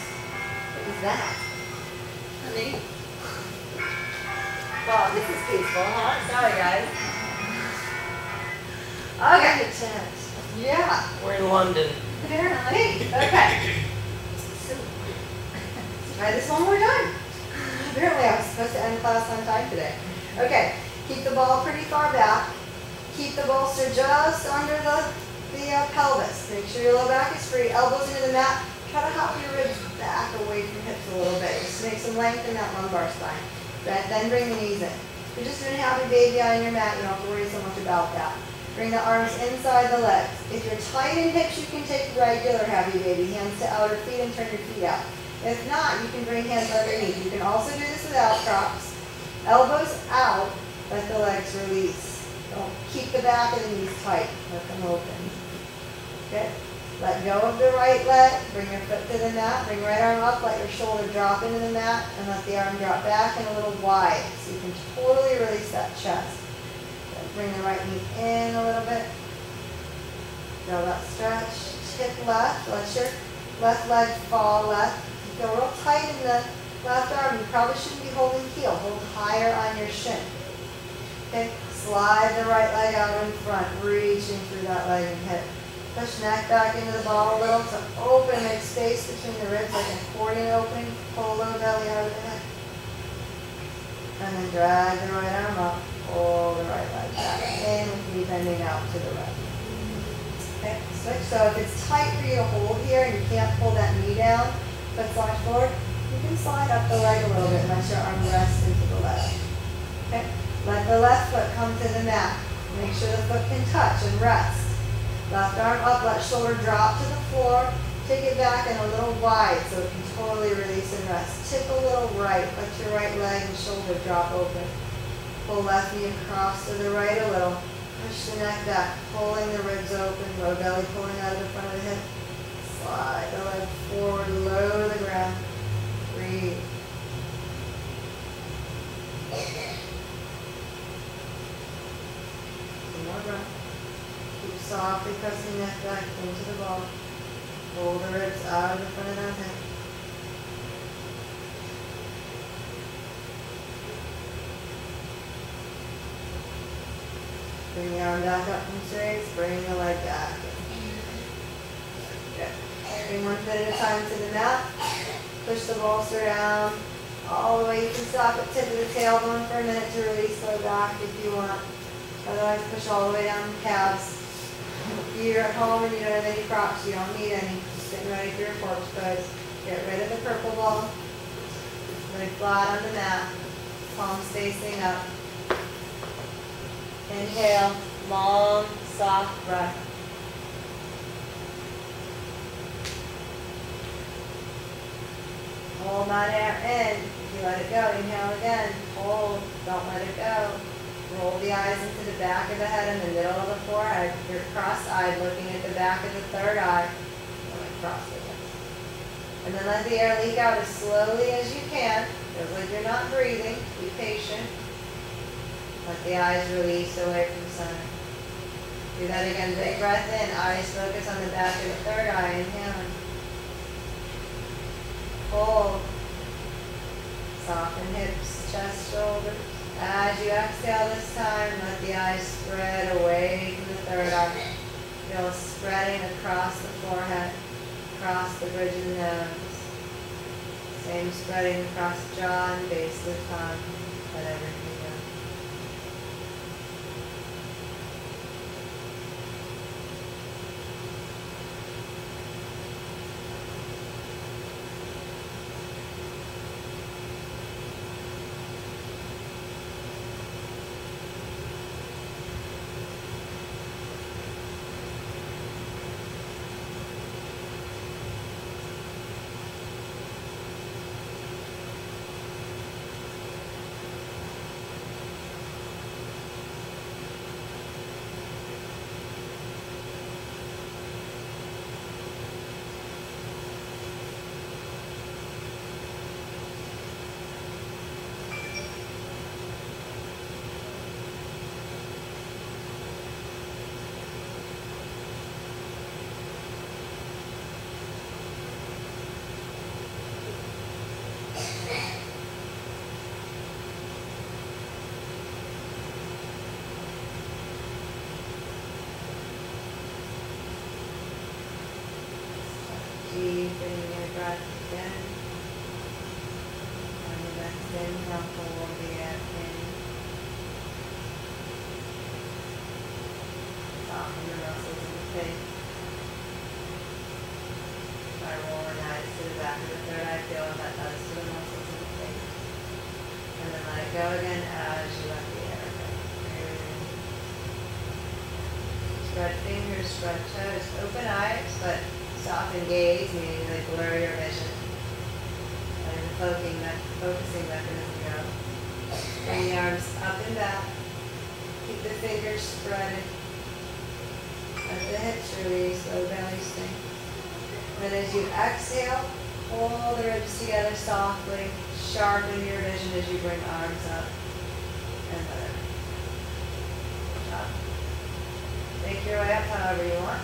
[SPEAKER 1] What is that? Honey? Wow, this is peaceful, huh? Sorry, guys. Okay. Yeah.
[SPEAKER 3] We're in London.
[SPEAKER 1] Apparently. Okay. So, try this one more time. Apparently I was supposed to end class on time today. Okay. Keep the ball pretty far back. Keep the bolster just under the pelvis. Make sure your low back is free. Elbows into the mat. Try to hop your ribs back away from hips a little bit. Just make some length in that lumbar spine. Then bring the knees in. If you're just doing happy baby on your mat, you don't have to worry so much about that. Bring the arms inside the legs. If you're tight in hips, you can take regular happy baby. Hands to outer feet and turn your feet out. If not, you can bring hands underneath. You can also do this without props. Elbows out, let the legs release. Don't keep the back of the knees tight, let them open. Okay? Let go of the right leg, bring your foot to the mat, bring right arm up, let your shoulder drop into the mat, and let the arm drop back and a little wide. So you can totally release that chest. Bring the right knee in a little bit. Feel that stretch. Tip left, let your left leg fall left. You feel real tight in the left arm. You probably shouldn't be holding heel. Hold higher on your shin. Okay, slide the right leg out in front, reaching through that leg and hip. Push neck back into the ball a little to open, make space between the ribs like an accordion opening. Pull low belly out of the neck. And then drag the right arm up. Pull the right leg back in with knee bending out to the right. Okay, switch. So if it's tight for you to hold here and you can't pull that knee down, foot slide forward, you can slide up the leg a little bit and let your arm rest into the leg. Okay, let the left foot come to the mat. Make sure the foot can touch and rest. Left arm up, let shoulder drop to the floor. Take it back and a little wide so it can totally release and rest. Tip a little right, let your right leg and shoulder drop open. Pull left knee across to the right a little. Push the neck back, pulling the ribs open, low belly pulling out of the front of the hip. Slide the leg forward, low to the ground. Breathe. One more breath. Keep softly pressing neck back into the ball. Pull the ribs out of the front of that hip. Bring the arm back up from straight, bring the leg back. Good. Bring one foot at a time to the mat. Push the bolster down all the way. You can stop at tip of the tailbone for a minute to release low back if you want. Otherwise, push all the way down the calves. If you're at home and you don't have any props, you don't need any. Just getting ready for your corpse pose. Get rid of the purple ball. Lay flat on the mat. Palms facing up. Inhale, long, soft breath. Hold that air in. If you let it go, inhale again. Hold, don't let it go. Roll the eyes into the back of the head and the middle of the forehead. You're cross-eyed, looking at the back of the third eye. Cross it. And then let the air leak out as slowly as you can. Feels like you're not breathing. Be patient. Let the eyes release away from the center. Do that again. Big breath in. Eyes focus on the back of the third eye. Inhaling. Hold. Soften hips, chest, shoulders. As you exhale this time, let the eyes spread away from the third eye. Feel spreading across the forehead, across the bridge of the nose. Same spreading across the jaw and base of the tongue. Let everything go. Deepening your breath again. On the next inhale, hold the air in. Soften the muscles in the face. Try rolling eyes to the back of the third eye. Feel what that does to the muscles in the face. And then let it go again as you let the air go. Spread fingers, spread toes, open eyes, but soften gaze, meaning they blur your vision. focusing mechanism go. Bring the arms up and back. Keep the fingers spreaded. Let the hips release, low belly sink. Then as you exhale, pull the ribs together softly. Sharpen your vision as you bring arms up and let it up. Make your way up however you want.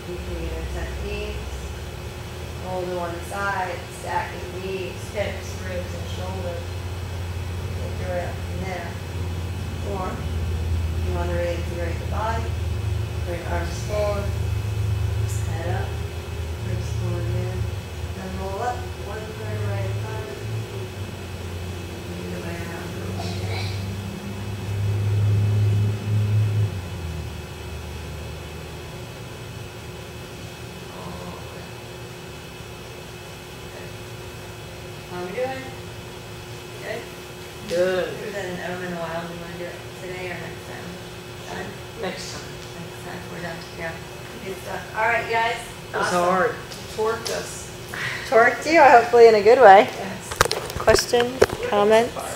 [SPEAKER 1] You can either techniques, hold to one side, stacking knees, hips, ribs, and shoulders. Make your way up from there. Or if you want to reintegrate the body, bring arms forward, head up, ribs forward in, then roll up, 1/3 right in front. Make your way around. How are we doing? Good?
[SPEAKER 3] Good.
[SPEAKER 1] We haven't done an OM in a while. Do you want to do it today or next time? Done?
[SPEAKER 3] Next time.
[SPEAKER 1] Next time. We're done. Yeah. Good stuff. All right, guys.
[SPEAKER 3] It was hard. Torqued us.
[SPEAKER 1] Torqued you, hopefully in a good way.
[SPEAKER 3] Yes.
[SPEAKER 1] Questions, comments?